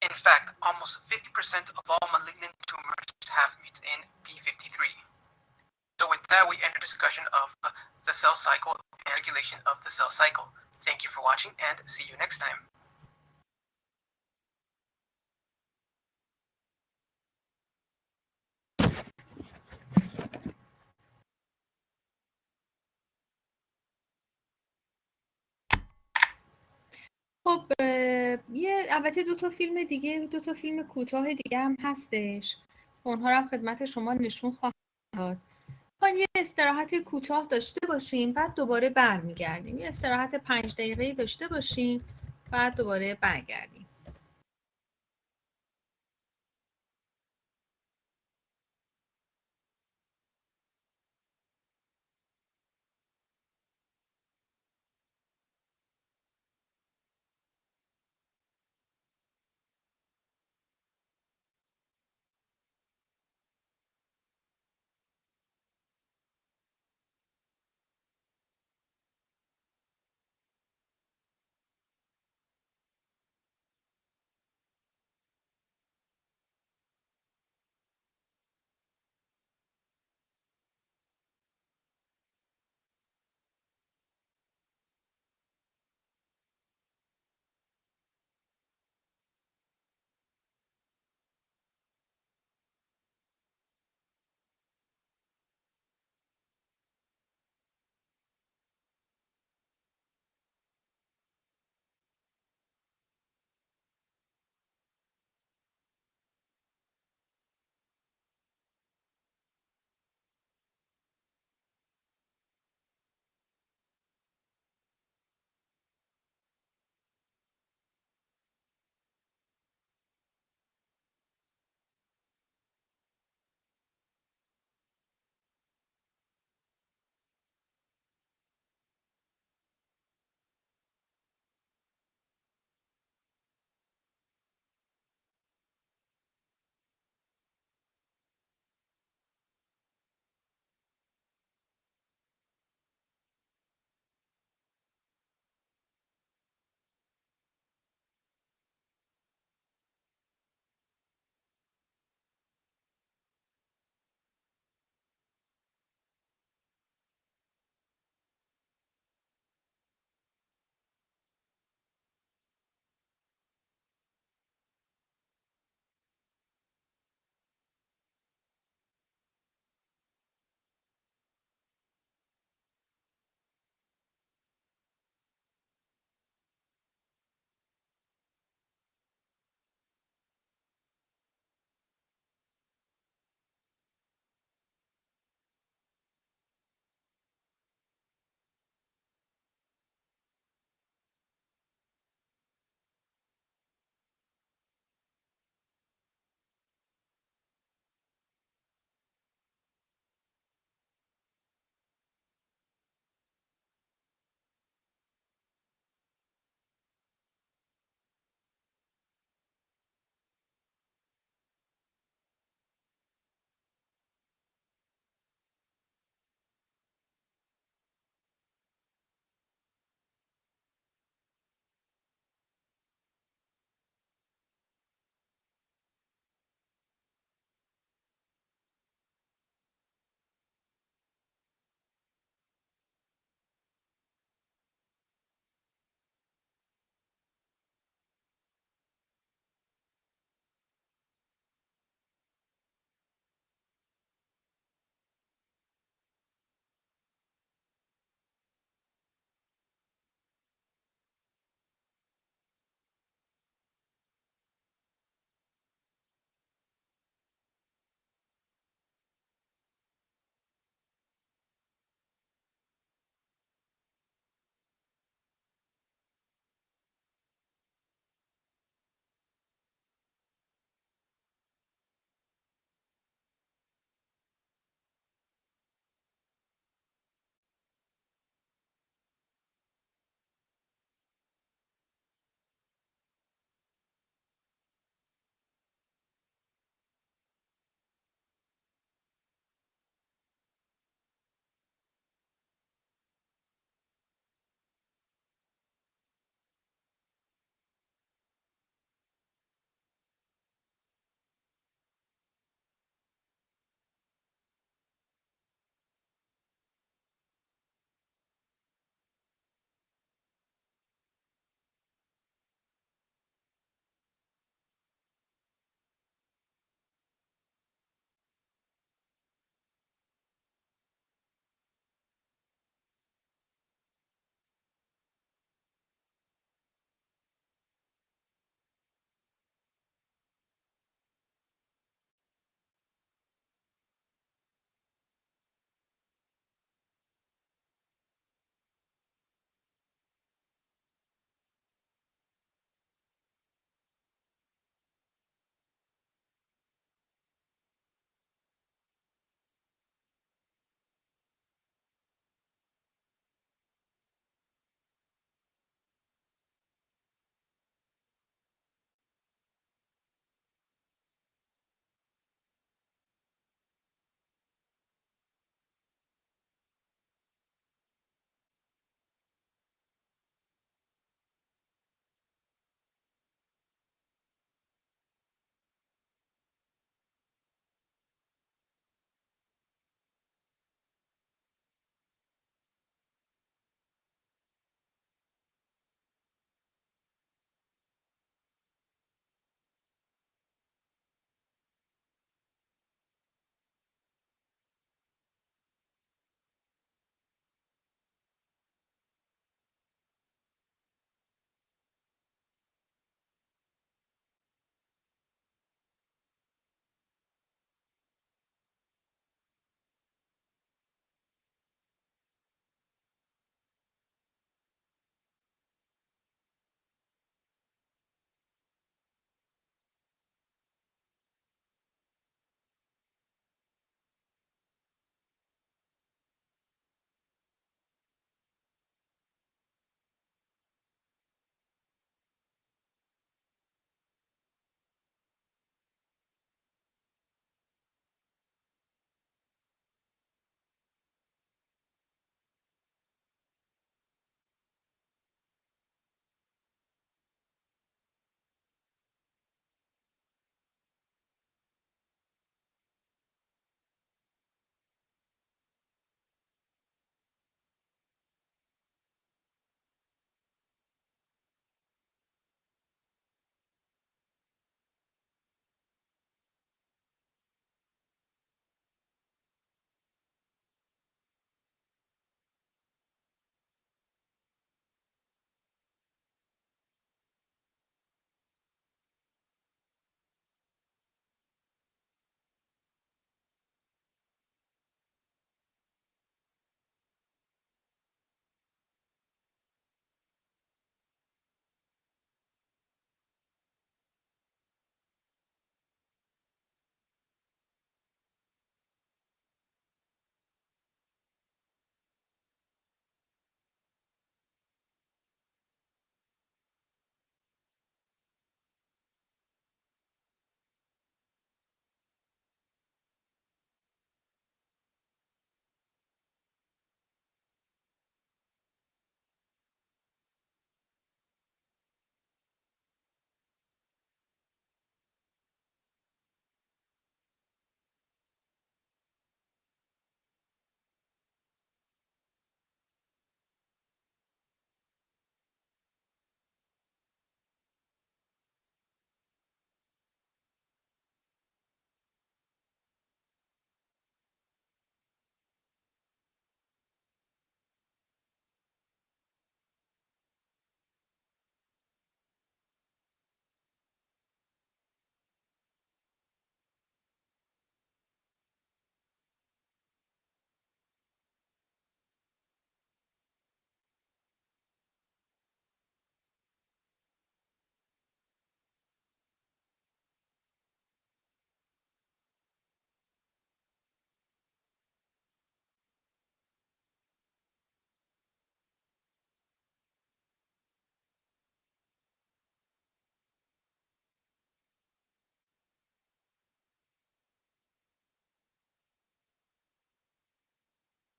In fact, almost 50% of all malignant tumors have mutant p53. So with that, we end the discussion of the cell cycle and regulation of the cell cycle. Thank you for watching, and see you next time. خب البته دو تا فیلم کوتاه دیگه هم هستش، اونها رو هم خدمت شما نشون خواهم داد. یه استراحت کوتاه داشته باشیم، بعد دوباره برمیگردیم. یه استراحت 5 دقیقه‌ای داشته باشیم، بعد دوباره برگردیم.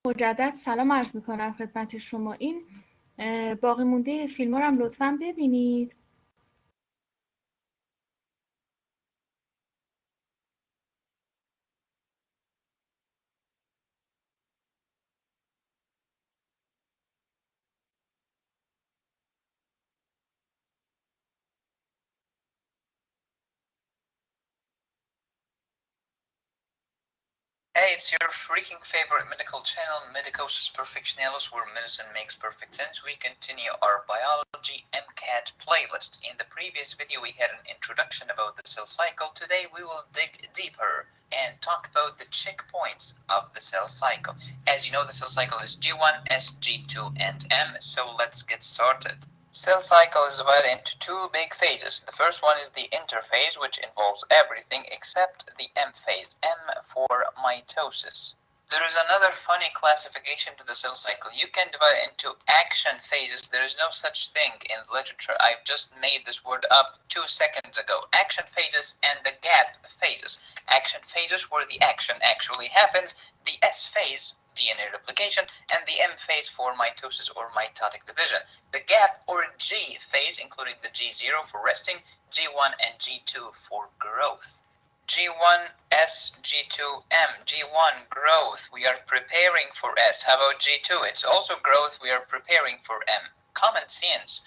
مجدد سلام عرض میکنم خدمت شما. این باقی مونده فیلم ها رو هم لطفاً ببینید. Hey, it's your freaking favorite medical channel, Meiosis Perfectionalis, where medicine makes perfect sense. We continue our biology MCAT playlist. In the previous video, we had an introduction about the cell cycle. Today, we will dig deeper and talk about the checkpoints of the cell cycle. As you know, the cell cycle is G1, S, G2, and M, so let's get started. Cell cycle is divided into two big phases. The first one is the interphase, which involves everything except the M phase, M for mitosis. There is another funny classification to the cell cycle. You can divide it into action phases. There is no such thing in the literature. I've just made this word up 2 seconds ago. Action phases and the gap phases. Action phases where the action actually happens. The S phase, DNA replication, and the M phase for mitosis or mitotic division. The gap or G phase, including the G0 for resting, G1 and G2 for growth. G1S, G2M, G1 growth, we are preparing for S. How about G2? It's also growth, we are preparing for M. Common sense.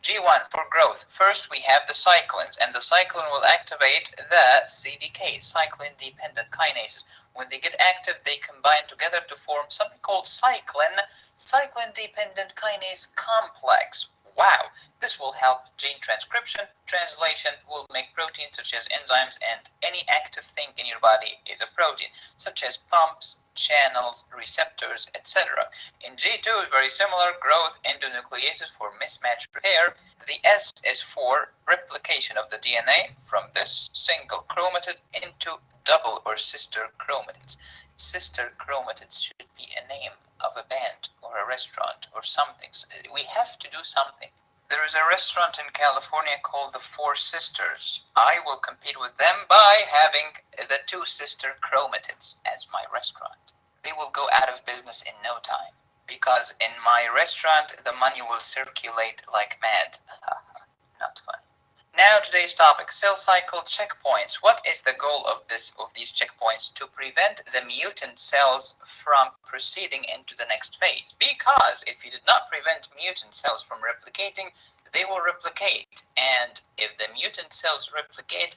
G1 for growth. First we have the cyclins, and the cyclin will activate the CDK, cyclin-dependent kinases. When they get active, they combine together to form something called cyclin-dependent kinase complex. Wow! This will help gene transcription, translation, will make proteins such as enzymes, and any active thing in your body is a protein, such as pumps, channels, receptors, etc. In G2 is very similar, growth, endonucleases for mismatch repair. The S is for replication of the DNA from this single chromatid into double or sister chromatids. Sister chromatids should be a name of a band or a restaurant or something. We have to do something. There is a restaurant in California called the Four Sisters. I will compete with them by having the two sister chromatids as my restaurant. They will go out of business in no time because in my restaurant the money will circulate like mad. Not funny. Now today's topic, cell cycle checkpoints. What is the goal of these checkpoints? To prevent the mutant cells from proceeding into the next phase. Because if you did not prevent mutant cells from replicating, they will replicate. And if the mutant cells replicate,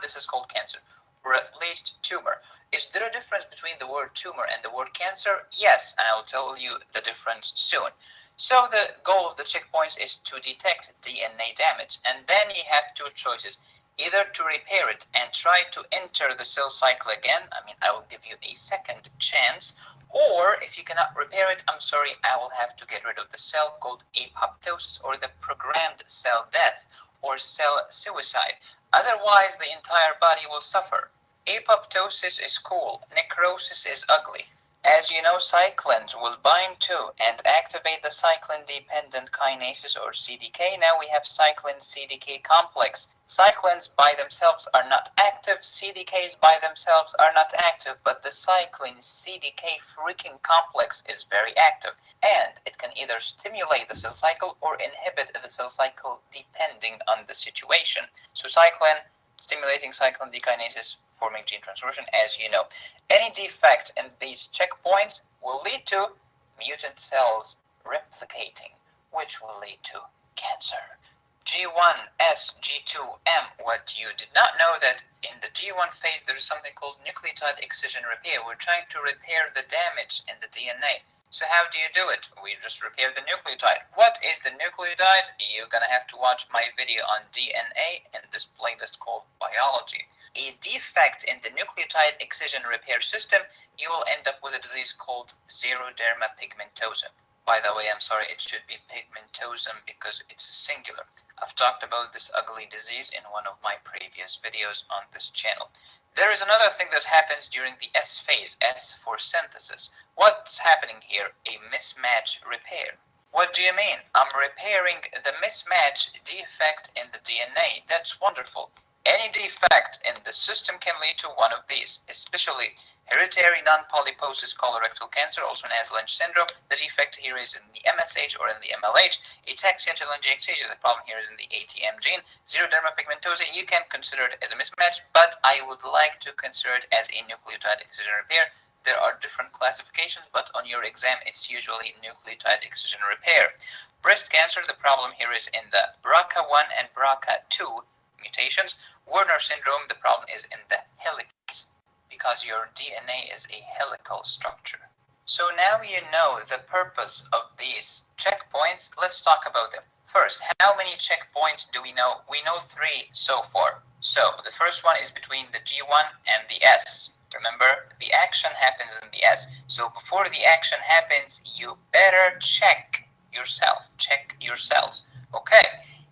this is called cancer, or at least tumor. Is there a difference between the word tumor and the word cancer? Yes, and I will tell you the difference soon. So the goal of the checkpoints is to detect DNA damage, and then you have two choices. Either to repair it and try to enter the cell cycle again, I will give you a second chance, or if you cannot repair it, I'm sorry, I will have to get rid of the cell called apoptosis, or the programmed cell death, or cell suicide. Otherwise, the entire body will suffer. Apoptosis is cool, necrosis is ugly. As you know, cyclins will bind to and activate the cyclin-dependent kinases or CDK. Now we have cyclin-CDK complex. Cyclins by themselves are not active, CDKs by themselves are not active, but the cyclin-CDK freaking complex is very active. And it can either stimulate the cell cycle or inhibit the cell cycle depending on the situation. So cyclin stimulating cyclin dekinases, forming gene transcription, as you know. Any defect in these checkpoints will lead to mutant cells replicating, which will lead to cancer. G1S, G2M. What you did not know that in the G1 phase there is something called nucleotide excision repair. We're trying to repair the damage in the DNA. So how do you do it? We just repair the nucleotide. What is the nucleotide? You're gonna have to watch my video on DNA in this playlist called Biology. A defect in the nucleotide excision repair system, you will end up with a disease called Xeroderma Pigmentosa. By the way, I'm sorry, it should be pigmentosum because it's singular. I've talked about this ugly disease in one of my previous videos on this channel. There is another thing that happens during the S phase, S for synthesis. What's happening here? A mismatch repair. What do you mean? I'm repairing the mismatch defect in the DNA. That's wonderful. Any defect in the system can lead to one of these, especially Hereditary non-polyposis colorectal cancer, also known as Lynch syndrome. The defect here is in the MSH or in the MLH. Ataxia telangiectasia, the problem here is in the ATM gene. Xeroderma Pigmentosa, you can consider it as a mismatch, but I would like to consider it as a nucleotide excision repair. There are different classifications, but on your exam, it's usually nucleotide excision repair. Breast cancer, the problem here is in the BRCA1 and BRCA2 mutations. Werner syndrome, the problem is in the helix, because your DNA is a helical structure. So now you know the purpose of these checkpoints. Let's talk about them. First, how many checkpoints do we know? We know 3 so far. So the first one is between the G1 and the S. Remember, the action happens in the S. So before the action happens, you better check yourself, check yourselves. Okay,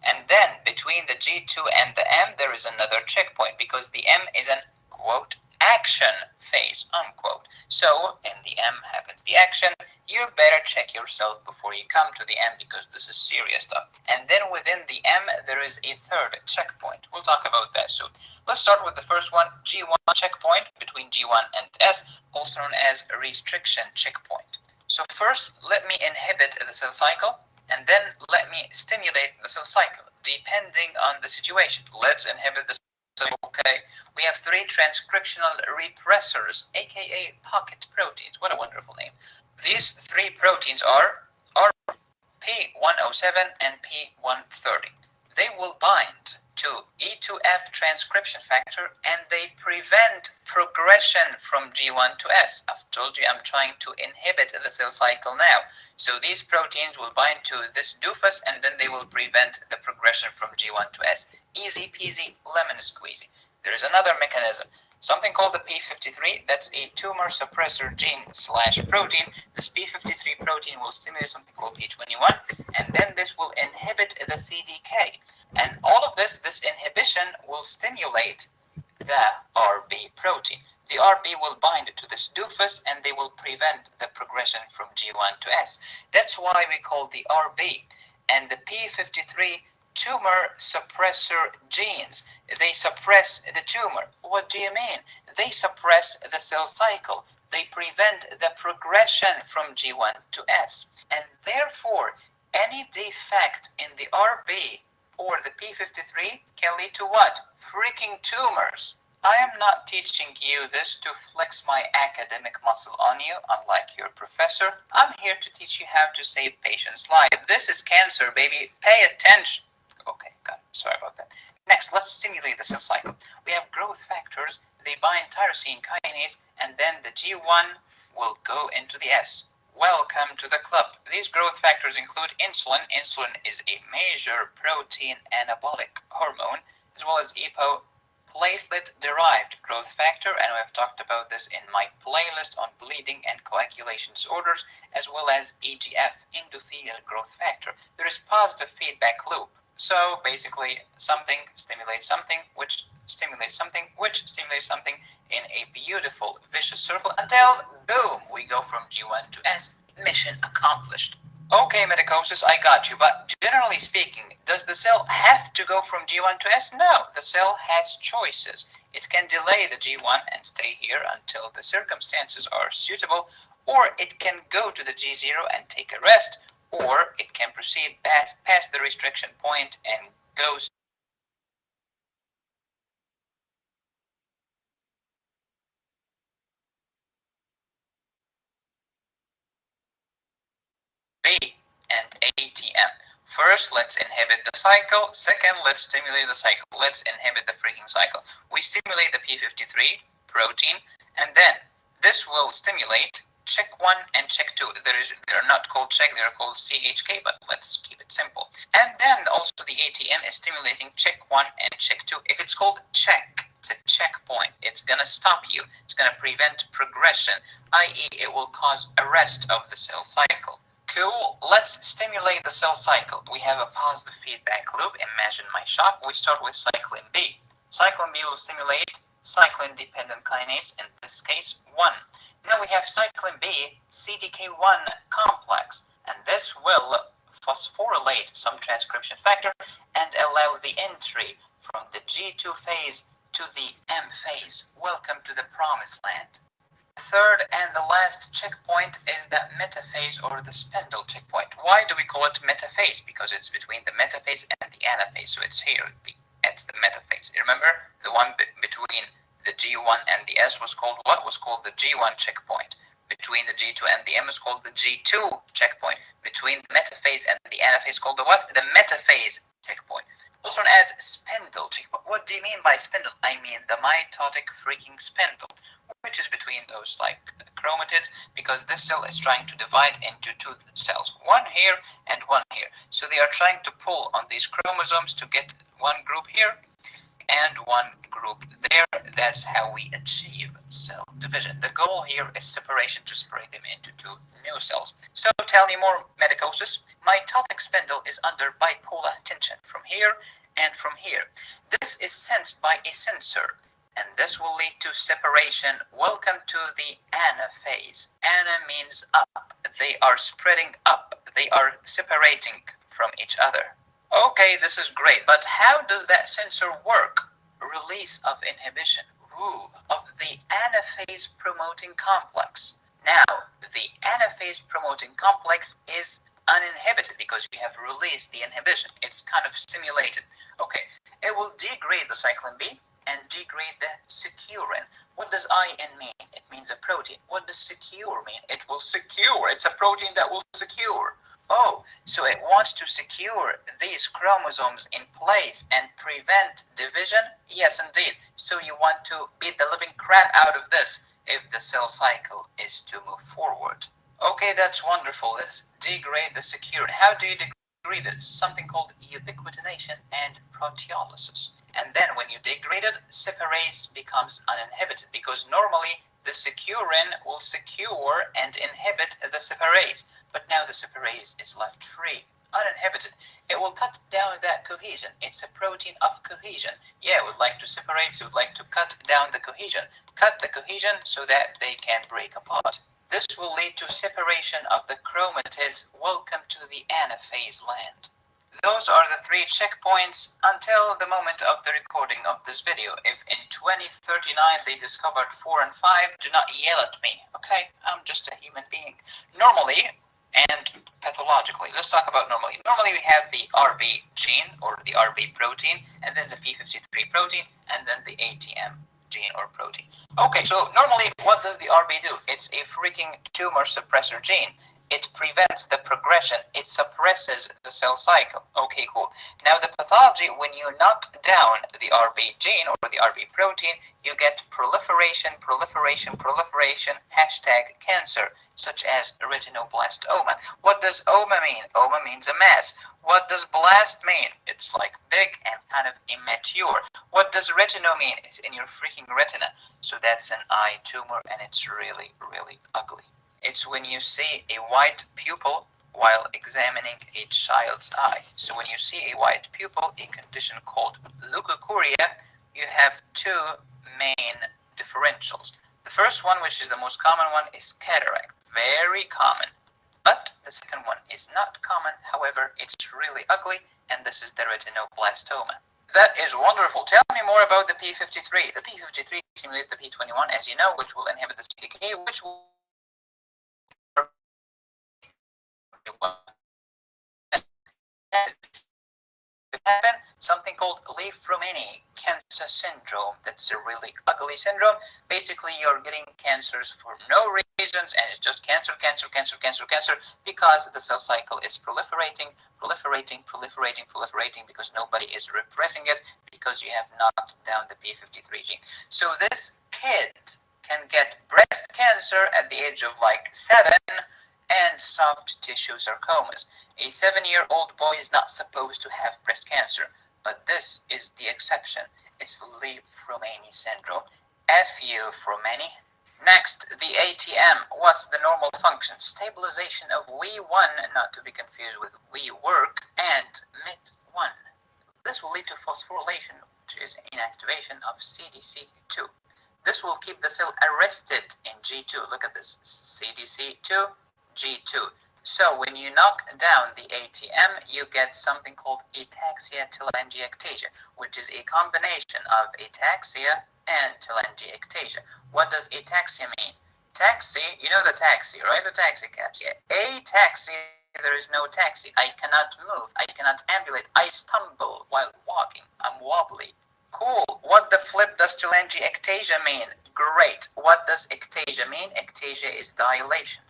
and then between the G2 and the M, there is another checkpoint because the M is an, quote, action phase, unquote. So in the M happens the action. You better check yourself before you come to the M because this is serious stuff. And then within the M, there is a third checkpoint. We'll talk about that soon. Let's start with the first one, G1 checkpoint between G1 and S, also known as a restriction checkpoint. So first, let me inhibit the cell cycle, and then let me stimulate the cell cycle, depending on the situation. Let's inhibit the cell. Okay, we have 3 transcriptional repressors, aka pocket proteins. What a wonderful name. These 3 proteins are P107 and P130. They will bind to E2F transcription factor and they prevent progression from G1 to S. I've told you I'm trying to inhibit the cell cycle now. So these proteins will bind to this doofus and then they will prevent the progression from G1 to S. Easy peasy lemon squeezy. There is another mechanism, something called the P53. That's a tumor suppressor gene / protein. This P53 protein will stimulate something called P21, and then this will inhibit the CDK. And all of this inhibition will stimulate the RB protein. The RB will bind to this doofus and they will prevent the progression from G1 to S. That's why we call the RB. And the P53 tumor suppressor genes, they suppress the tumor. What do you mean? They suppress the cell cycle. They prevent the progression from G1 to S. And therefore, any defect in the RB or the P53 can lead to what? Freaking tumors. I am not teaching you this to flex my academic muscle on you, unlike your professor. I'm here to teach you how to save patients' lives. This is cancer, baby. Pay attention. Okay, got it. Sorry about that. Next, let's stimulate the cell cycle. We have growth factors. They bind tyrosine kinase, and then the G1 will go into the S. Welcome to the club. These growth factors include insulin. Insulin is a major protein anabolic hormone, as well as EPO, platelet-derived growth factor, and we've talked about this in my playlist on bleeding and coagulation disorders, as well as EGF, endothelial growth factor. There is positive feedback loop. So basically, something stimulates something, which stimulates something, which stimulates something in a beautiful vicious circle until, boom, we go from G1 to S. Mission accomplished. Okay, Metaphase, I got you, but generally speaking, does the cell have to go from G1 to S? No, the cell has choices. It can delay the G1 and stay here until the circumstances are suitable, or it can go to the G0 and take a rest, or it can proceed past the restriction point and goes B and ATM. First, let's inhibit the cycle. Second, let's stimulate the cycle. Let's inhibit the freaking cycle. We stimulate the P53 protein, and then this will stimulate check 1 and check 2. They're not called check, they're called CHK, but let's keep it simple. And then also the ATM is stimulating check 1 and check 2. If it's called check, it's a checkpoint. It's gonna stop you. It's gonna prevent progression, i.e. it will cause arrest of the cell cycle. Cool, let's stimulate the cell cycle. We have a positive feedback loop. Imagine my shop. We start with cyclin B. Cyclin B will stimulate cyclin-dependent kinase, in this case 1. Now we have cyclin B CDK1 complex, and this will phosphorylate some transcription factor and allow the entry from the G2 phase to the M phase. Welcome to the promised land. third and the last checkpoint is the metaphase or the spindle checkpoint. Why do we call it metaphase? Because it's between the metaphase and the anaphase. So it's here, it's the metaphase. You remember the one between the G1 and the S was called what? Was called the G1 checkpoint. Between the G2 and the M is called the G2 checkpoint. Between the metaphase and the anaphase called the what? The metaphase checkpoint. Also known as spindle checkpoint. What do you mean by spindle? I mean the mitotic freaking spindle, which is between those like chromatids, because this cell is trying to divide into two cells, one here and one here. So they are trying to pull on these chromosomes to get one group here and one group there. That's how we achieve cell division. The goal here is separation, to separate them into two new cells. So tell me more, Meiosis. Mitotic spindle is under bipolar tension from here and from here. This is sensed by a sensor, and this will lead to separation. Welcome to the anaphase. Ana means up. They are spreading up. They are separating from each other. Okay, this is great, but how does that sensor work? Release of inhibition of the anaphase promoting complex. Now, the anaphase promoting complex is uninhibited because you have released the inhibition. It's kind of stimulated. Okay, it will degrade the cyclin B and degrade the securin. What does IN mean? It means a protein. What does secure mean? It will secure. It's a protein that will secure. Oh, so it wants to secure these chromosomes in place and prevent division? Yes, indeed. So you want to beat the living crap out of this if the cell cycle is to move forward. Okay, that's wonderful. Let's degrade the securin. How do you degrade it? Something called ubiquitination and proteolysis. And then when you degrade it, separase becomes uninhibited, because normally the securin will secure and inhibit the separase. But now the separase is left free, uninhibited. It will cut down that cohesion. It's a protein of cohesion. Yeah, it would like to separate, so it would like to cut down the cohesion. Cut the cohesion so that they can break apart. This will lead to separation of the chromatids. Welcome to the anaphase land. Those are the 3 checkpoints until the moment of the recording of this video. If in 2039 they discovered 4 and 5, do not yell at me, okay? I'm just a human being. Normally, and pathologically. Let's talk about normally. Normally we have the RB gene or the RB protein, and then the P53 protein, and then the ATM gene or protein. Okay, so normally what does the RB do? It's a freaking tumor suppressor gene. It prevents the progression. It suppresses the cell cycle. Okay, cool. Now the pathology, when you knock down the RB gene or the RB protein, you get proliferation, #cancer, such as retinoblastoma. What does oma mean? Oma means a mass. What does blast mean? It's like big and kind of immature. What does retino mean? It's in your freaking retina. So that's an eye tumor, and it's really, really ugly. It's when you see a white pupil while examining a child's eye. So when you see a white pupil, a condition called leukocoria, you have 2 main differentials. The first one, which is the most common one, is cataract. Very common. But the second one is not common. However, it's really ugly, and this is the retinoblastoma. That is wonderful. Tell me more about the P53. The P53 stimulates the P21, as you know, which will inhibit the CDK, which will happen something called Leaf-Romani cancer syndrome. That's a really ugly syndrome. Basically, you're getting cancers for no reasons, and it's just cancer, because the cell cycle is proliferating, because nobody is repressing it, because you have knocked down the P53 gene. So this kid can get breast cancer at the age of like 7 and soft tissue sarcomas. A 7-year-old boy is not supposed to have breast cancer, but this is the exception. It's Leaf-Romani syndrome. F-U for many. Next, the ATM. What's the normal function? Stabilization of We1, not to be confused with We work, and MIT1. This will lead to phosphorylation, which is inactivation of CDC2. This will keep the cell arrested in G2. Look at this. CDC2, G2. So when you knock down the ATM, you get something called ataxia-telangiectasia, which is a combination of ataxia and telangiectasia. What does ataxia mean? Taxi, you know the taxi, right? The taxi cabs. Yeah. A taxi, there is no taxi. I cannot move. I cannot ambulate. I stumble while walking. I'm wobbly. Cool. What the flip does telangiectasia mean? Great. What does ectasia mean? Ectasia is dilation.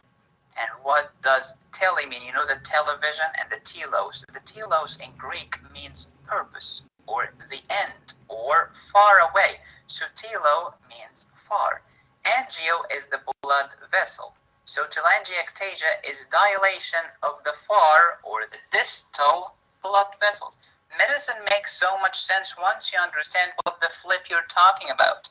And what does tele mean? You know the television and the telos. The telos in Greek means purpose or the end or far away. So telo means far. Angio is the blood vessel. So telangiectasia is dilation of the far or the distal blood vessels. Medicine makes so much sense once you understand what the flip you're talking about.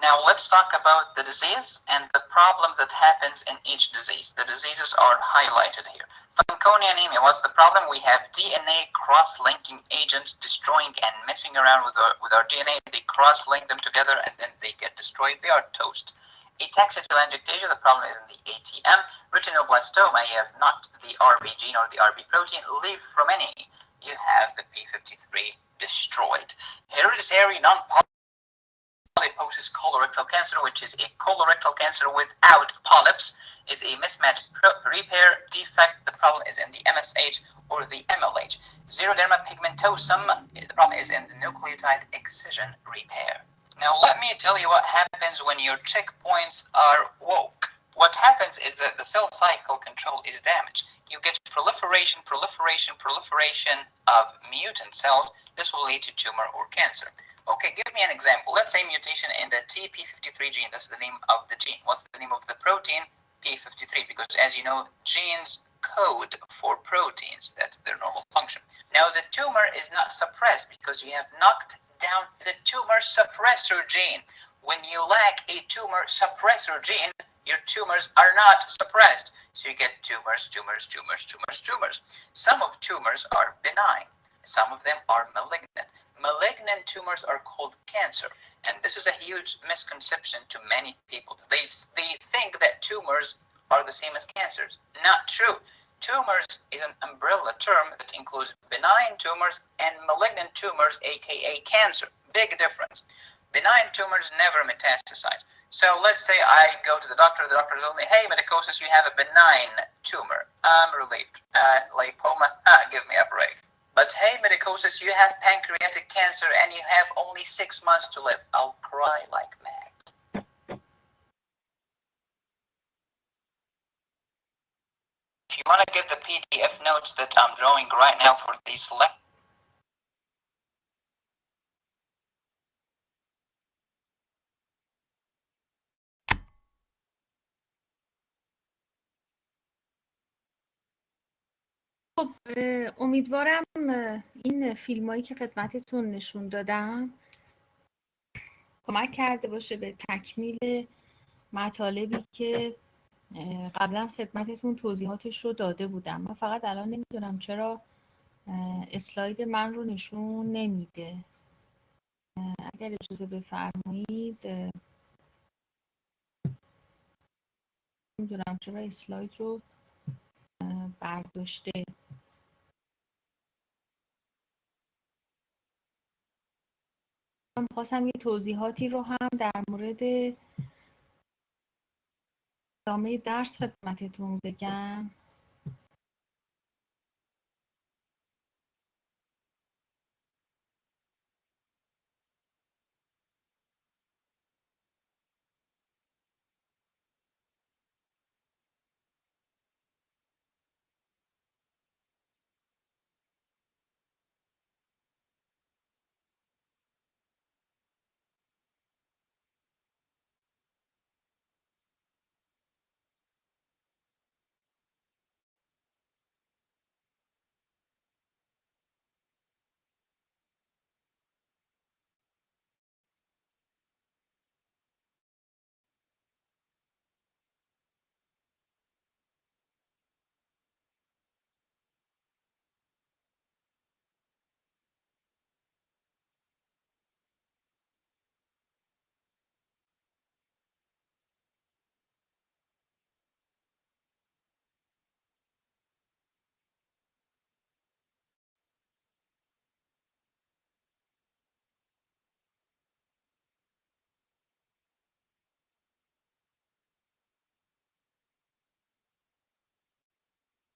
Now let's talk about the disease and the problem that happens in each disease. The diseases are highlighted here. Franconia Anemia, what's the problem? We have DNA cross-linking agents destroying and messing around with our DNA. They cross-link them together and then they get destroyed. They are toast. Ataxia telangiectasia, the problem is in the ATM. Retinoblastoma, you have not the RB gene or the RB protein. Leave from any, you have the P53 destroyed. Hereditary non-polyposis colorectal cancer, which is a colorectal cancer without polyps, is a mismatch repair defect. The problem is in the MSH or the MLH. Xeroderma Pigmentosum, the problem is in the nucleotide excision repair. Now let me tell you what happens when your checkpoints are woke. What happens is that the cell cycle control is damaged. You get proliferation of mutant cells. This will lead to tumor or cancer. Okay, give me an example. Let's say mutation in the TP53 gene. That's the name of the gene. What's the name of the protein? P53, because as you know, genes code for proteins. That's their normal function. Now the tumor is not suppressed because you have knocked down the tumor suppressor gene. When you lack a tumor suppressor gene, your tumors are not suppressed. So you get tumors. Some of tumors are benign. Some of them are malignant. Malignant tumors are called cancer. And this is a huge misconception to many people. They think that tumors are the same as cancers. Not true. Tumors is an umbrella term that includes benign tumors and malignant tumors, aka cancer. Big difference. Benign tumors never metastasize. So let's say I go to the doctor tells me, hey, Meiosis, you have a benign tumor. I'm relieved. Lipoma, give me a break. But hey, Meiosis, you have pancreatic cancer and you have only 6 months to live. I'll cry like mad. If you want to get the PDF notes that I'm drawing right now for these lectures, خب امیدوارم این فیلم هایی که خدمتتون نشون دادم کمک کرده باشه به تکمیل مطالبی که قبلا خدمتتون توضیحاتش رو داده بودم. من فقط الان نمیدونم چرا اسلاید من رو نشون نمیده. اگر اجازه بفرمایید نمیدونم چرا اسلاید رو برداشته. من خواستم یه توضیحاتی رو هم در مورد ادامه درس خدمتتون بگم.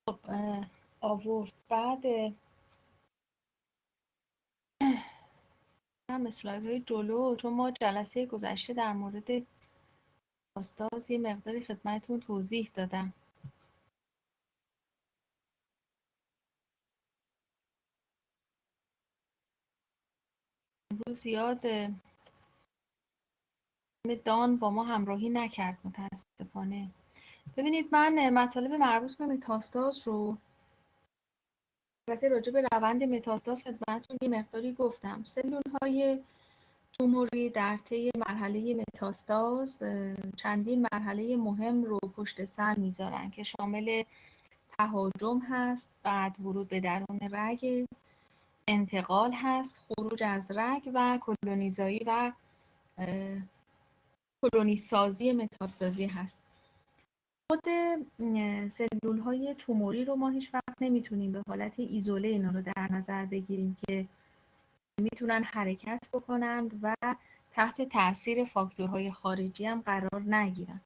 خب آورد. بعد هم اسلایدهای جلو، چون ما جلسه گذشته در مورد متاستاز یه مقداری خدمتتون توضیح دادم. امروز زیاد دان با ما همراهی نکرد متاسفانه. ببینید من مطالب مربوط به متاستاز رو البته راجع به روند متاستاز خدمتتون یه مقداری گفتم. سلول‌های توموری در طی مرحله متاستاز چندین مرحله مهم رو پشت سر میذارن که شامل تهاجم هست، بعد ورود به درون رگ، انتقال هست، خروج از رگ و کلونیزایی و کلونی سازی متاستازی هست. خود سلول های توموری رو ما هیچ وقت نمیتونیم به حالت ایزوله اینا رو در نظر بگیریم که میتونن حرکت بکنند و تحت تاثیر فاکتورهای خارجی هم قرار نگیرن.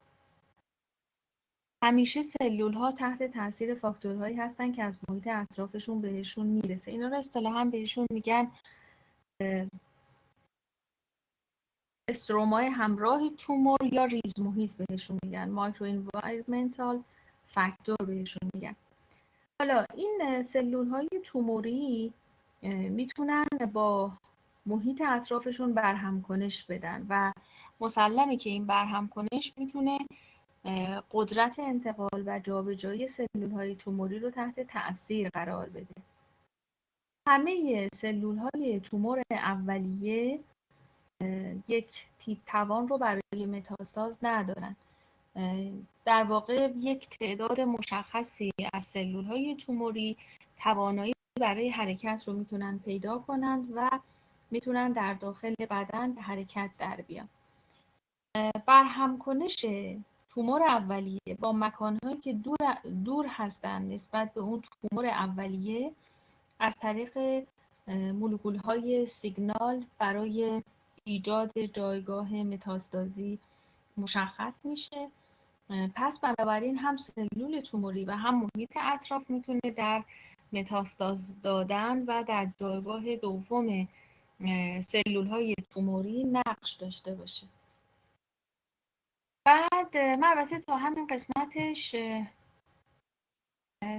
همیشه سلول ها تحت تاثیر فاکتورهایی هستن که از محیط اطرافشون بهشون میرسه. اینا رو اصطلاحاً بهشون میگن استرومای همراه تومور یا ریز محیط بهشون میگن، مایکرو انوایرمنتال فاکتور بهشون میگن. حالا این سلول های توموری میتونن با محیط اطرافشون برهم کنش بدن و مسلمه که این برهم کنش میتونه قدرت انتقال و جابجایی سلول های توموری رو تحت تأثیر قرار بده. همه سلول های تومور اولیه یک تیپ توان رو برای متاستاز ندارن. در واقع یک تعداد مشخصی از سلول های توموری توانایی برای حرکت رو میتونن پیدا کنند و میتونن در داخل بدن به حرکت در بیان. برهمکنش تومور اولیه با مکانهایی که دور هستند نسبت به اون تومور اولیه از طریق مولکول های سیگنال برای ایجاد جایگاه متاستازی مشخص میشه. پس بنابراین هم سلول توموری و هم محیط اطراف میتونه در متاستاز دادن و در جایگاه دوم سلول های توموری نقش داشته باشه. بعد من البته تا همین قسمتش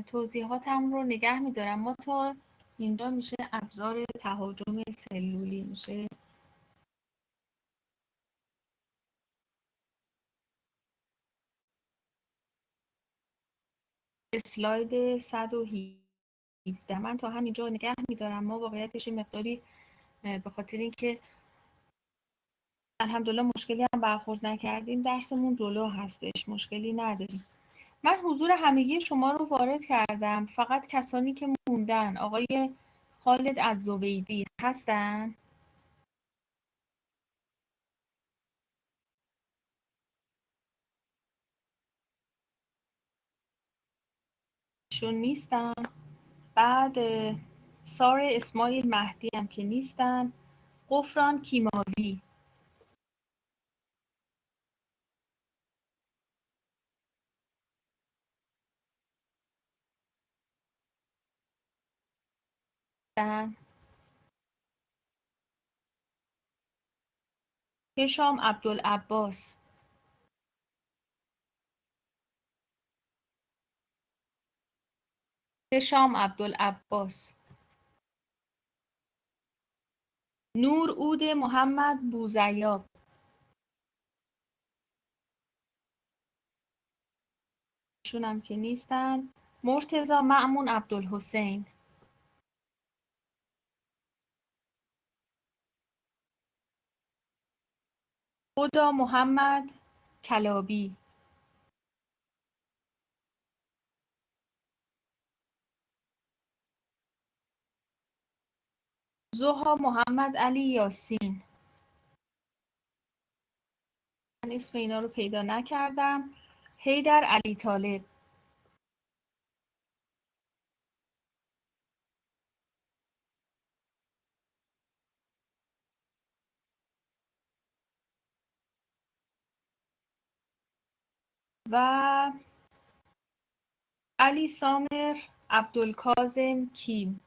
توضیحاتم رو نگه میدارم. ما تا اینجا میشه ابزار تهاجم سلولی، میشه اسلاید 117. من تا همینجا نگه میدارم. ما واقعیتش مقداری به خاطر اینکه الحمدلله مشکلی هم برخورد نکردیم درسمون جلو هستش، مشکلی نداریم. من حضور همگی شما رو وارد کردم، فقط کسانی که موندن. آقای خالد از زبیدی هستن؟ شون نیستن. بعد سار اسماعیل مهدی هم که نیستن. غفران کیماوی هستن. هشام عبدالعباس، هشام عبدالعباس. نور عود محمد بوزیاب، ایشون هم که نیستن. مرتضی مأمون عبدالحسین، هدی محمد کلابی، زها محمد علی یاسین. من اسم اینا رو پیدا نکردم. حیدر علی طالب، و علی سامر عبدالکاظم کیم.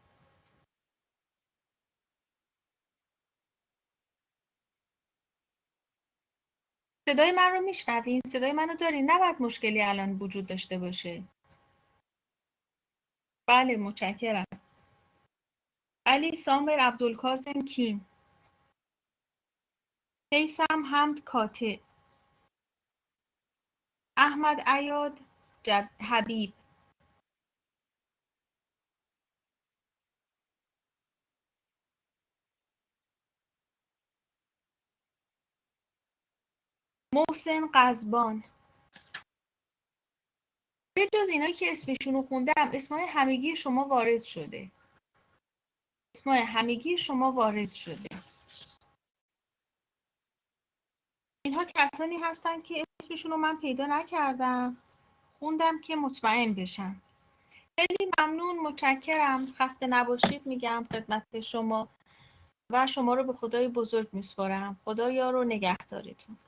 صدای من رو میشنوین؟ صدای منو دارین؟ نباید مشکلی الان وجود داشته باشه. بله متشکرم. علی سامر عبدالکاظم کیم. هیثم حمد کاته. احمد عیاد حبیب. محسن قزبان. به جز اینا که اسمشون رو خوندم اسمای همگی شما وارد شده. اسمای همگی شما وارد شده. اینها کسانی هستن که اسمشون رو من پیدا نکردم، خوندم که مطمئن بشم. خیلی ممنون، متشکرم. خسته نباشید میگم خدمت شما و شما رو به خدای بزرگ میسپارم. خدا یار و نگهدارتون.